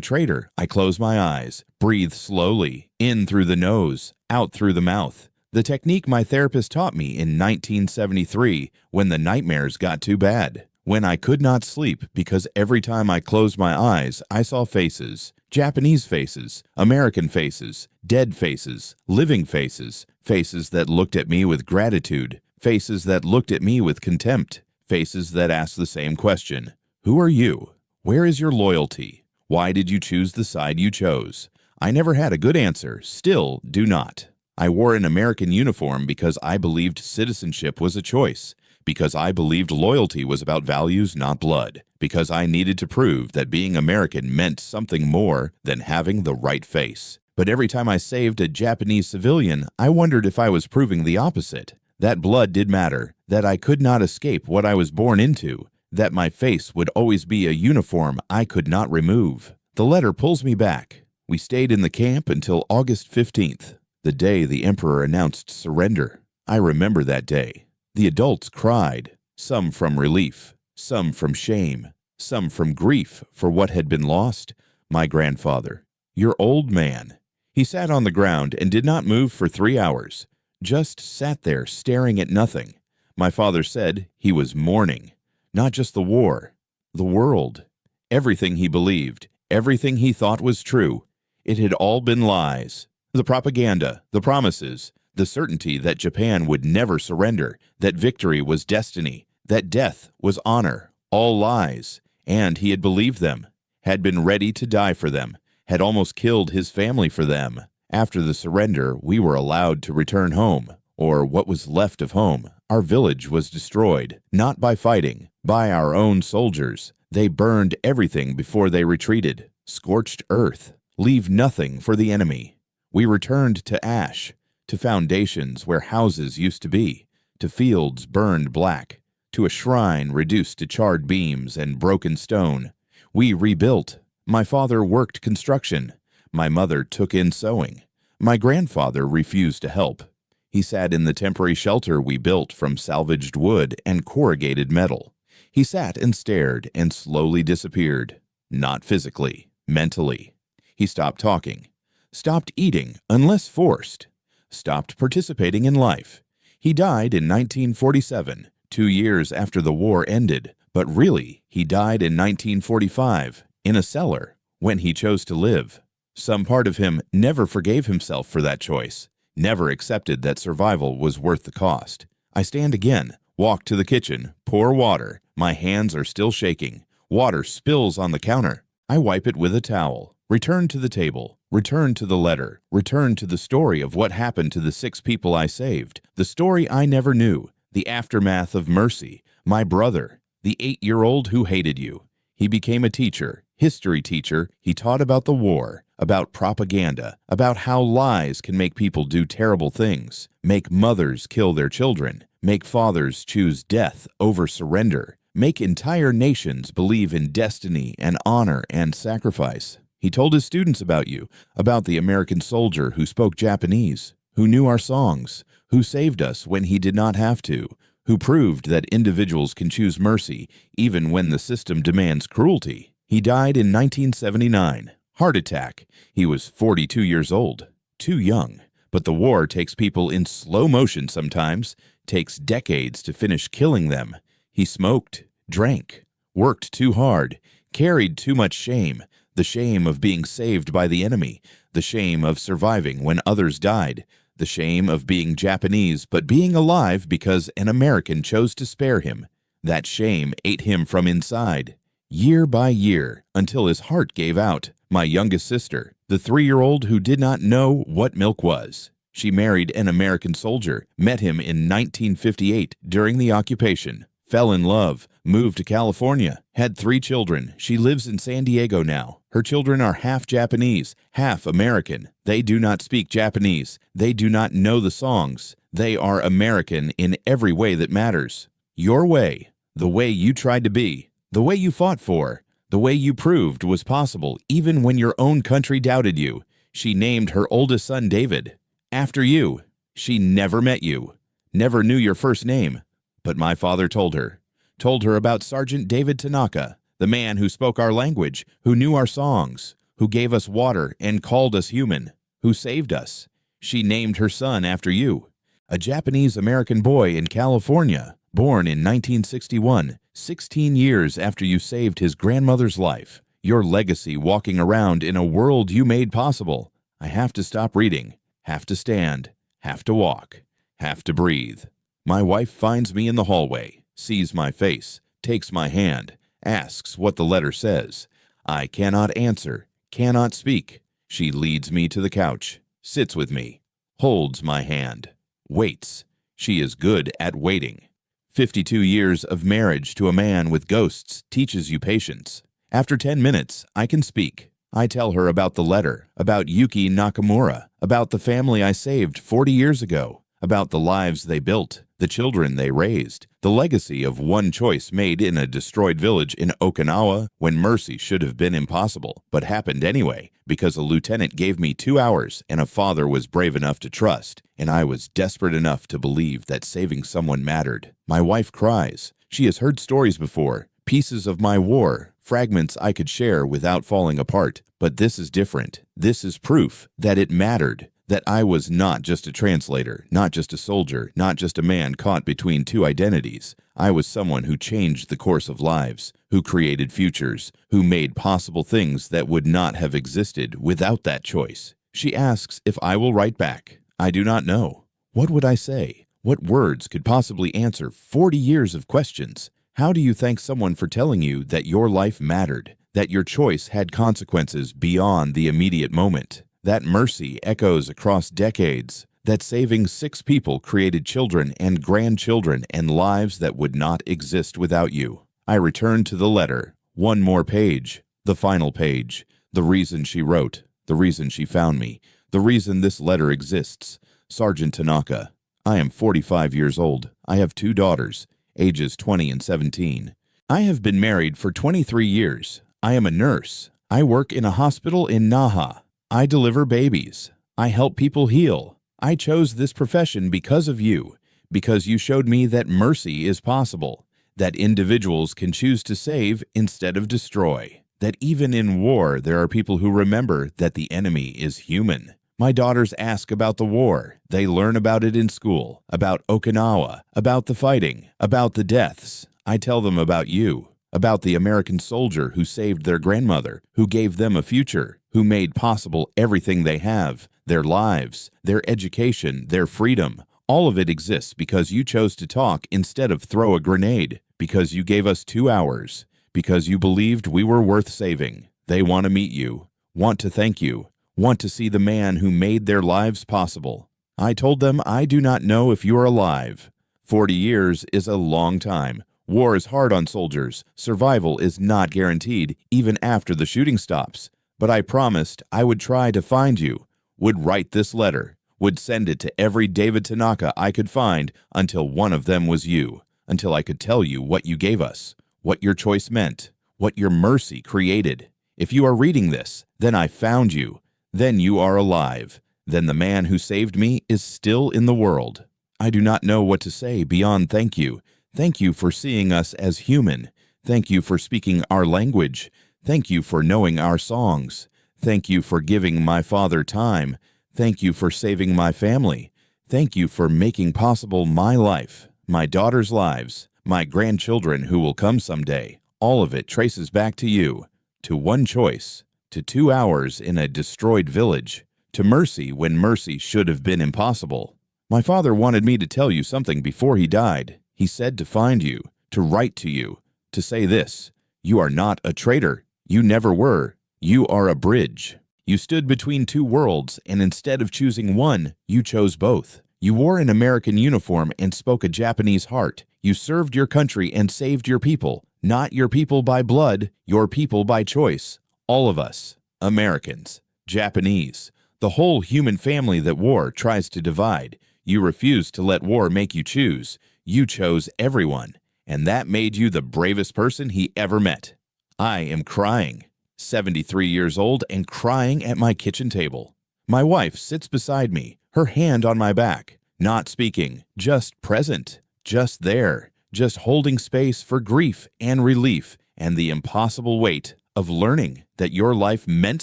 traitor. I close my eyes, breathe slowly, in through the nose, out through the mouth. The technique my therapist taught me in 1973 when the nightmares got too bad, when I could not sleep because every time I closed my eyes, I saw faces, Japanese faces, American faces, dead faces, living faces, faces that looked at me with gratitude, faces that looked at me with contempt, faces that asked the same question. Who are you? Where is your loyalty? Why did you choose the side you chose? I never had a good answer, still do not. I wore an American uniform because I believed citizenship was a choice, because I believed loyalty was about values, not blood, because I needed to prove that being American meant something more than having the right face. But every time I saved a Japanese civilian, I wondered if I was proving the opposite, that blood did matter, that I could not escape what I was born into, that my face would always be a uniform I could not remove. The letter pulls me back. We stayed in the camp until August 15th. The day the emperor announced surrender. I remember that day. The adults cried, some from relief, some from shame, some from grief for what had been lost. My grandfather, your old man. He sat on the ground and did not move for 3 hours, just sat there staring at nothing. My father said he was mourning, not just the war, the world. Everything he believed, everything he thought was true, it had all been lies. The propaganda, the promises, the certainty that Japan would never surrender, that victory was destiny, that death was honor, all lies, and he had believed them, had been ready to die for them, had almost killed his family for them. After the surrender, we were allowed to return home, or what was left of home. Our village was destroyed, not by fighting, by our own soldiers. They burned everything before they retreated, scorched earth, leave nothing for the enemy. We returned to ash, to foundations where houses used to be, to fields burned black, to a shrine reduced to charred beams and broken stone. We rebuilt. My father worked construction. My mother took in sewing. My grandfather refused to help. He sat in the temporary shelter we built from salvaged wood and corrugated metal. He sat and stared and slowly disappeared. Not physically, mentally. He stopped talking, stopped eating unless forced, stopped participating in life. He died in 1947, 2 years after the war ended, but really, he died in 1945, in a cellar, when he chose to live. Some part of him never forgave himself for that choice, never accepted that survival was worth the cost. I stand again, walk to the kitchen, pour water. My hands are still shaking. Water spills on the counter. I wipe it with a towel. Return to the table. Return to the letter. Return to the story of what happened to the 6 people I saved. The story I never knew. The aftermath of mercy. My brother, the 8-year-old who hated you. He became a teacher, history teacher. He taught about the war, about propaganda, about how lies can make people do terrible things, make mothers kill their children, make fathers choose death over surrender, make entire nations believe in destiny and honor and sacrifice. He told his students about you, about the American soldier who spoke Japanese, who knew our songs, who saved us when he did not have to, who proved that individuals can choose mercy even when the system demands cruelty. He died in 1979. Heart attack. He was 42 years old. Too young. But the war takes people in slow motion sometimes, takes decades to finish killing them. He smoked, drank, worked too hard, carried too much shame, the shame of being saved by the enemy, the shame of surviving when others died, the shame of being Japanese but being alive because an American chose to spare him. That shame ate him from inside, year by year, until his heart gave out. My youngest sister, the 3-year-old who did not know what milk was. She married an American soldier, met him in 1958 during the occupation, fell in love, moved to California, had 3 children. She lives in San Diego now. Her children are half Japanese, half American. They do not speak Japanese. They do not know the songs. They are American in every way that matters. Your way, the way you tried to be, the way you fought for, the way you proved was possible even when your own country doubted you. She named her oldest son David. After you. She never met you, never knew your first name. But my father told her about Sergeant David Tanaka, the man who spoke our language, who knew our songs, who gave us water and called us human, who saved us. She named her son after you. A Japanese-American boy in California, born in 1961, 16 years after you saved his grandmother's life. Your legacy walking around in a world you made possible. I have to stop reading, have to stand, have to walk, have to breathe. My wife finds me in the hallway, sees my face, takes my hand, asks what the letter says. I cannot answer, cannot speak. She leads me to the couch, sits with me, holds my hand, waits. She is good at waiting. 52 years of marriage to a man with ghosts teaches you patience. After 10 minutes, I can speak. I tell her about the letter, about Yuki Nakamura, about the family I saved 40 years ago, about the lives they built, the children they raised, the legacy of one choice made in a destroyed village in Okinawa when mercy should have been impossible, but happened anyway, because a lieutenant gave me 2 hours and a father was brave enough to trust, and I was desperate enough to believe that saving someone mattered. My wife cries. She has heard stories before, pieces of my war, fragments I could share without falling apart. But this is different. This is proof that it mattered, that I was not just a translator, not just a soldier, not just a man caught between 2 identities. I was someone who changed the course of lives, who created futures, who made possible things that would not have existed without that choice. She asks if I will write back. I do not know. What would I say? What words could possibly answer 40 years of questions? How do you thank someone for telling you that your life mattered, that your choice had consequences beyond the immediate moment, that mercy echoes across decades, that saving 6 people created children and grandchildren and lives that would not exist without you? I return to the letter. One more page. The final page. The reason she wrote. The reason she found me. The reason this letter exists. Sergeant Tanaka. I am 45 years old. I have 2 daughters, ages 20 and 17. I have been married for 23 years. I am a nurse. I work in a hospital in Naha. I deliver babies. I help people heal. I chose this profession because of you, because you showed me that mercy is possible, that individuals can choose to save instead of destroy, that even in war there are people who remember that the enemy is human. My daughters ask about the war. They learn about it in school, about Okinawa, about the fighting, about the deaths. I tell them about you, about the American soldier who saved their grandmother, who gave them a future, who made possible everything they have, their lives, their education, their freedom. All of it exists because you chose to talk instead of throw a grenade, because you gave us 2 hours, because you believed we were worth saving. They want to meet you, want to thank you, want to see the man who made their lives possible. I told them I do not know if you are alive. 40 years is a long time. War is hard on soldiers. Survival is not guaranteed, even after the shooting stops. But I promised I would try to find you, would write this letter, would send it to every David Tanaka I could find until one of them was you, until I could tell you what you gave us, what your choice meant, what your mercy created. If you are reading this, then I found you. Then you are alive. Then the man who saved me is still in the world. I do not know what to say beyond thank you. Thank you for seeing us as human. Thank you for speaking our language. Thank you for knowing our songs. Thank you for giving my father time. Thank you for saving my family. Thank you for making possible my life, my daughter's lives, my grandchildren who will come someday. All of it traces back to you, to one choice, to 2 hours in a destroyed village, to mercy when mercy should have been impossible. My father wanted me to tell you something before he died. He said to find you, to write to you, to say this: you are not a traitor. You never were. You are a bridge. You stood between two worlds, and instead of choosing one, you chose both. You wore an American uniform and spoke a Japanese heart. You served your country and saved your people. Not your people by blood, your people by choice. All of us, Americans, Japanese, the whole human family that war tries to divide. You refused to let war make you choose. You chose everyone, and that made you the bravest person he ever met. I am crying, 73 years old and crying at my kitchen table. My wife sits beside me, her hand on my back, not speaking, just present, just there, just holding space for grief and relief and the impossible weight of learning that your life meant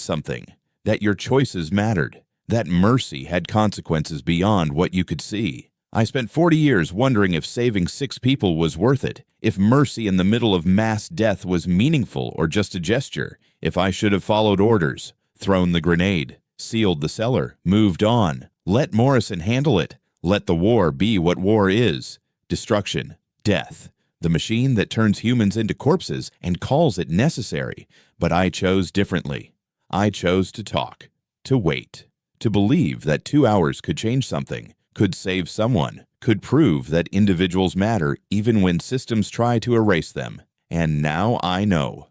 something, that your choices mattered, that mercy had consequences beyond what you could see. I spent 40 years wondering if saving 6 people was worth it, if mercy in the middle of mass death was meaningful or just a gesture, if I should have followed orders, thrown the grenade, sealed the cellar, moved on, let Morrison handle it, let the war be what war is: destruction, death, the machine that turns humans into corpses and calls it necessary. But I chose differently. I chose to talk, to wait, to believe that 2 hours could change something, could save someone, could prove that individuals matter even when systems try to erase them. And now I know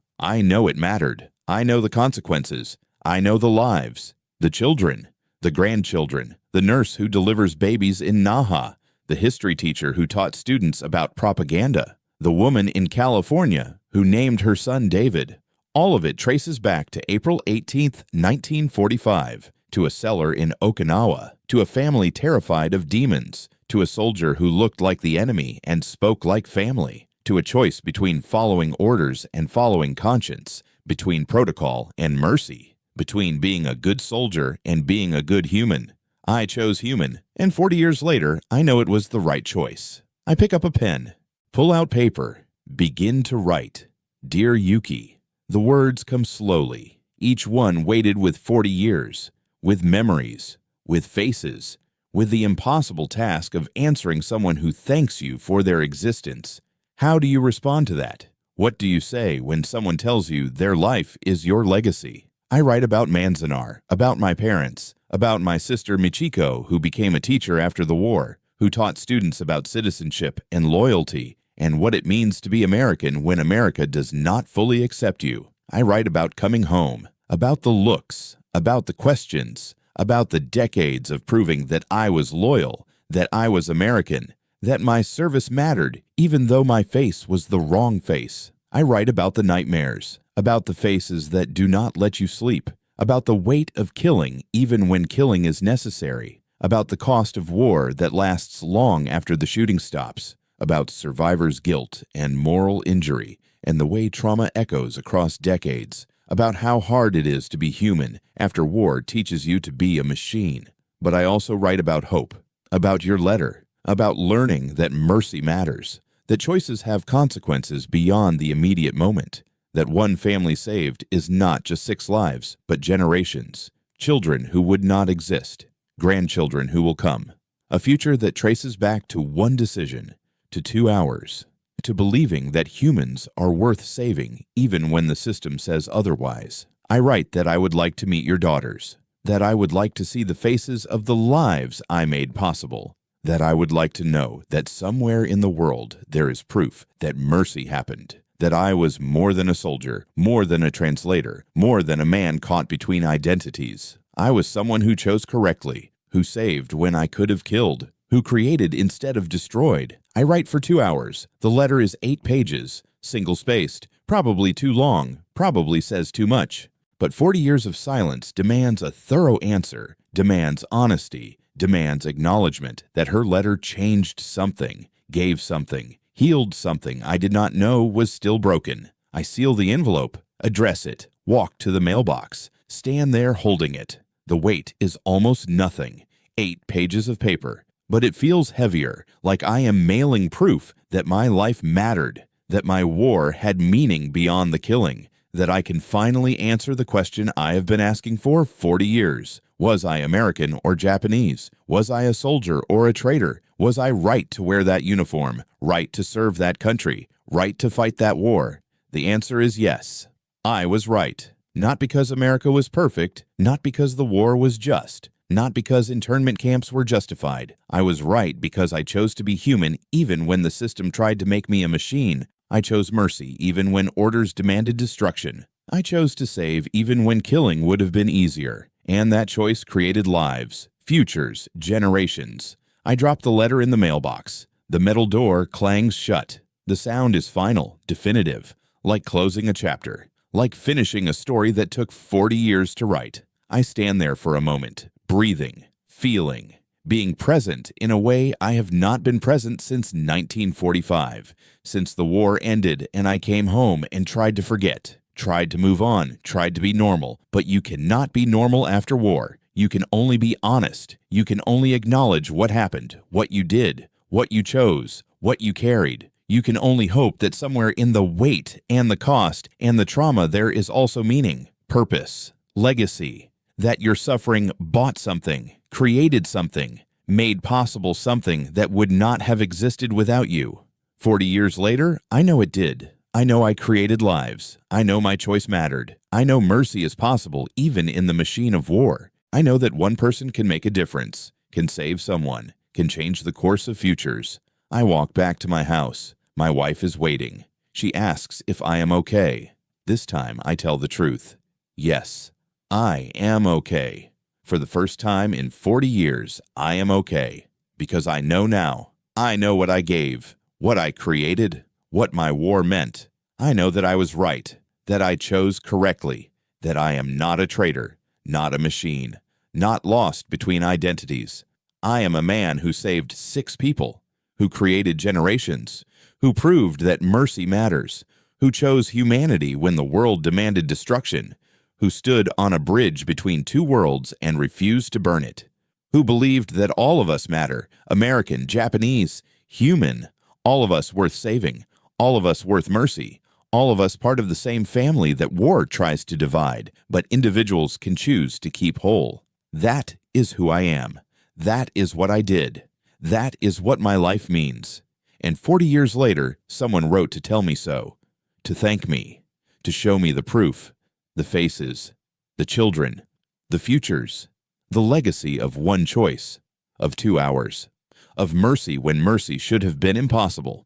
it mattered. I know the consequences. I know the lives, the children, the grandchildren, the nurse who delivers babies in Naha, the history teacher who taught students about propaganda, the woman in California who named her son David. All of it traces back to April 18th, 1945, to a cellar in Okinawa, to a family terrified of demons, to a soldier who looked like the enemy and spoke like family, to a choice between following orders and following conscience, between protocol and mercy, between being a good soldier and being a good human. I chose human, and 40 years later, I know it was the right choice. I pick up a pen, pull out paper, begin to write. Dear Yuki. The words come slowly, each one weighted with 40 years, with memories, with faces, with the impossible task of answering someone who thanks you for their existence. How do you respond to that? What do you say when someone tells you their life is your legacy? I write about Manzanar, about my parents, about my sister Michiko, who became a teacher after the war, who taught students about citizenship and loyalty and what it means to be American when America does not fully accept you. I write about coming home, about the looks, about the questions, about the decades of proving that I was loyal, that I was American, that my service mattered even though my face was the wrong face. I write about the nightmares, about the faces that do not let you sleep, about the weight of killing even when killing is necessary, about the cost of war that lasts long after the shooting stops, about survivors' guilt and moral injury and the way trauma echoes across decades, about how hard it is to be human after war teaches you to be a machine. But I also write about hope, about your letter, about learning that mercy matters, that choices have consequences beyond the immediate moment, that one family saved is not just 6 lives, but generations, children who would not exist, grandchildren who will come, a future that traces back to one decision, to 2 hours, to believing that humans are worth saving even when the system says otherwise. I write that I would like to meet your daughters, that I would like to see the faces of the lives I made possible, that I would like to know that somewhere in the world there is proof that mercy happened, that I was more than a soldier, more than a translator, more than a man caught between identities. I was someone who chose correctly, who saved when I could have killed, who created instead of destroyed. I write for 2 hours. The letter is 8 pages, single-spaced, probably too long, probably says too much. But 40 years of silence demands a thorough answer, demands honesty, demands acknowledgement that her letter changed something, gave something, healed something I did not know was still broken. I seal the envelope, address it, walk to the mailbox, stand there holding it. The weight is almost nothing, 8 pages of paper, but it feels heavier, like I am mailing proof that my life mattered, that my war had meaning beyond the killing, that I can finally answer the question I have been asking for 40 years. Was I American or Japanese? Was I a soldier or a traitor? Was I right to wear that uniform, right to serve that country, right to fight that war? The answer is yes. I was right. Not because America was perfect, not because the war was just, not because internment camps were justified. I was right because I chose to be human even when the system tried to make me a machine. I chose mercy even when orders demanded destruction. I chose to save even when killing would have been easier. And that choice created lives, futures, generations. I drop the letter in the mailbox. The metal door clangs shut. The sound is final, definitive, like closing a chapter, like finishing a story that took 40 years to write. I stand there for a moment, breathing, feeling, being present in a way I have not been present since 1945, since the war ended and I came home and tried to forget, tried to move on, tried to be normal. But you cannot be normal after war. You can only be honest. You can only acknowledge what happened, what you did, what you chose, what you carried. You can only hope that somewhere in the weight and the cost and the trauma there is also meaning, purpose, legacy, that your suffering bought something, created something, made possible something that would not have existed without you. 40 years later, I know it did. I know I created lives. I know my choice mattered. I know mercy is possible even in the machine of war. I know that one person can make a difference, can save someone, can change the course of futures. I walk back to my house. My wife is waiting. She asks if I am okay. This time I tell the truth. Yes, I am okay. For the first time in 40 years, I am okay. Because I know now. I know what I gave, what I created, what my war meant. I know that I was right, that I chose correctly, that I am not a traitor, not a machine, not lost between identities. I am a man who saved 6 people, who created generations, who proved that mercy matters, who chose humanity when the world demanded destruction, who stood on a bridge between 2 worlds and refused to burn it, who believed that all of us matter, American, Japanese, human, all of us worth saving, all of us worth mercy, all of us part of the same family that war tries to divide, but individuals can choose to keep whole. That is who I am. That is what I did. That is what my life means. And 40 years later, someone wrote to tell me so, to thank me, to show me the proof, the faces, the children, the futures, the legacy of one choice, of 2 hours, of mercy when mercy should have been impossible.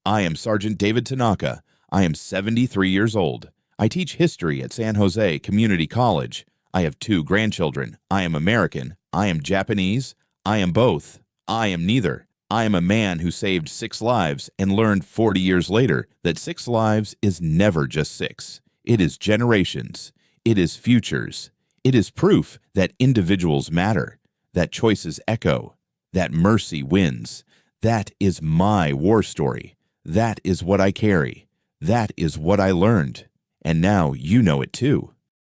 I am Sergeant David Tanaka. I am 73 years old. I teach history at San Jose Community College. I have 2 grandchildren. I am American. I am Japanese. I am both. I am neither. I am a man who saved 6 lives and learned 40 years later that 6 lives is never just 6. It is generations. It is futures. It is proof that individuals matter, that choices echo, that mercy wins. That is my war story. That is what I carry. That is what I learned. And now you know it too.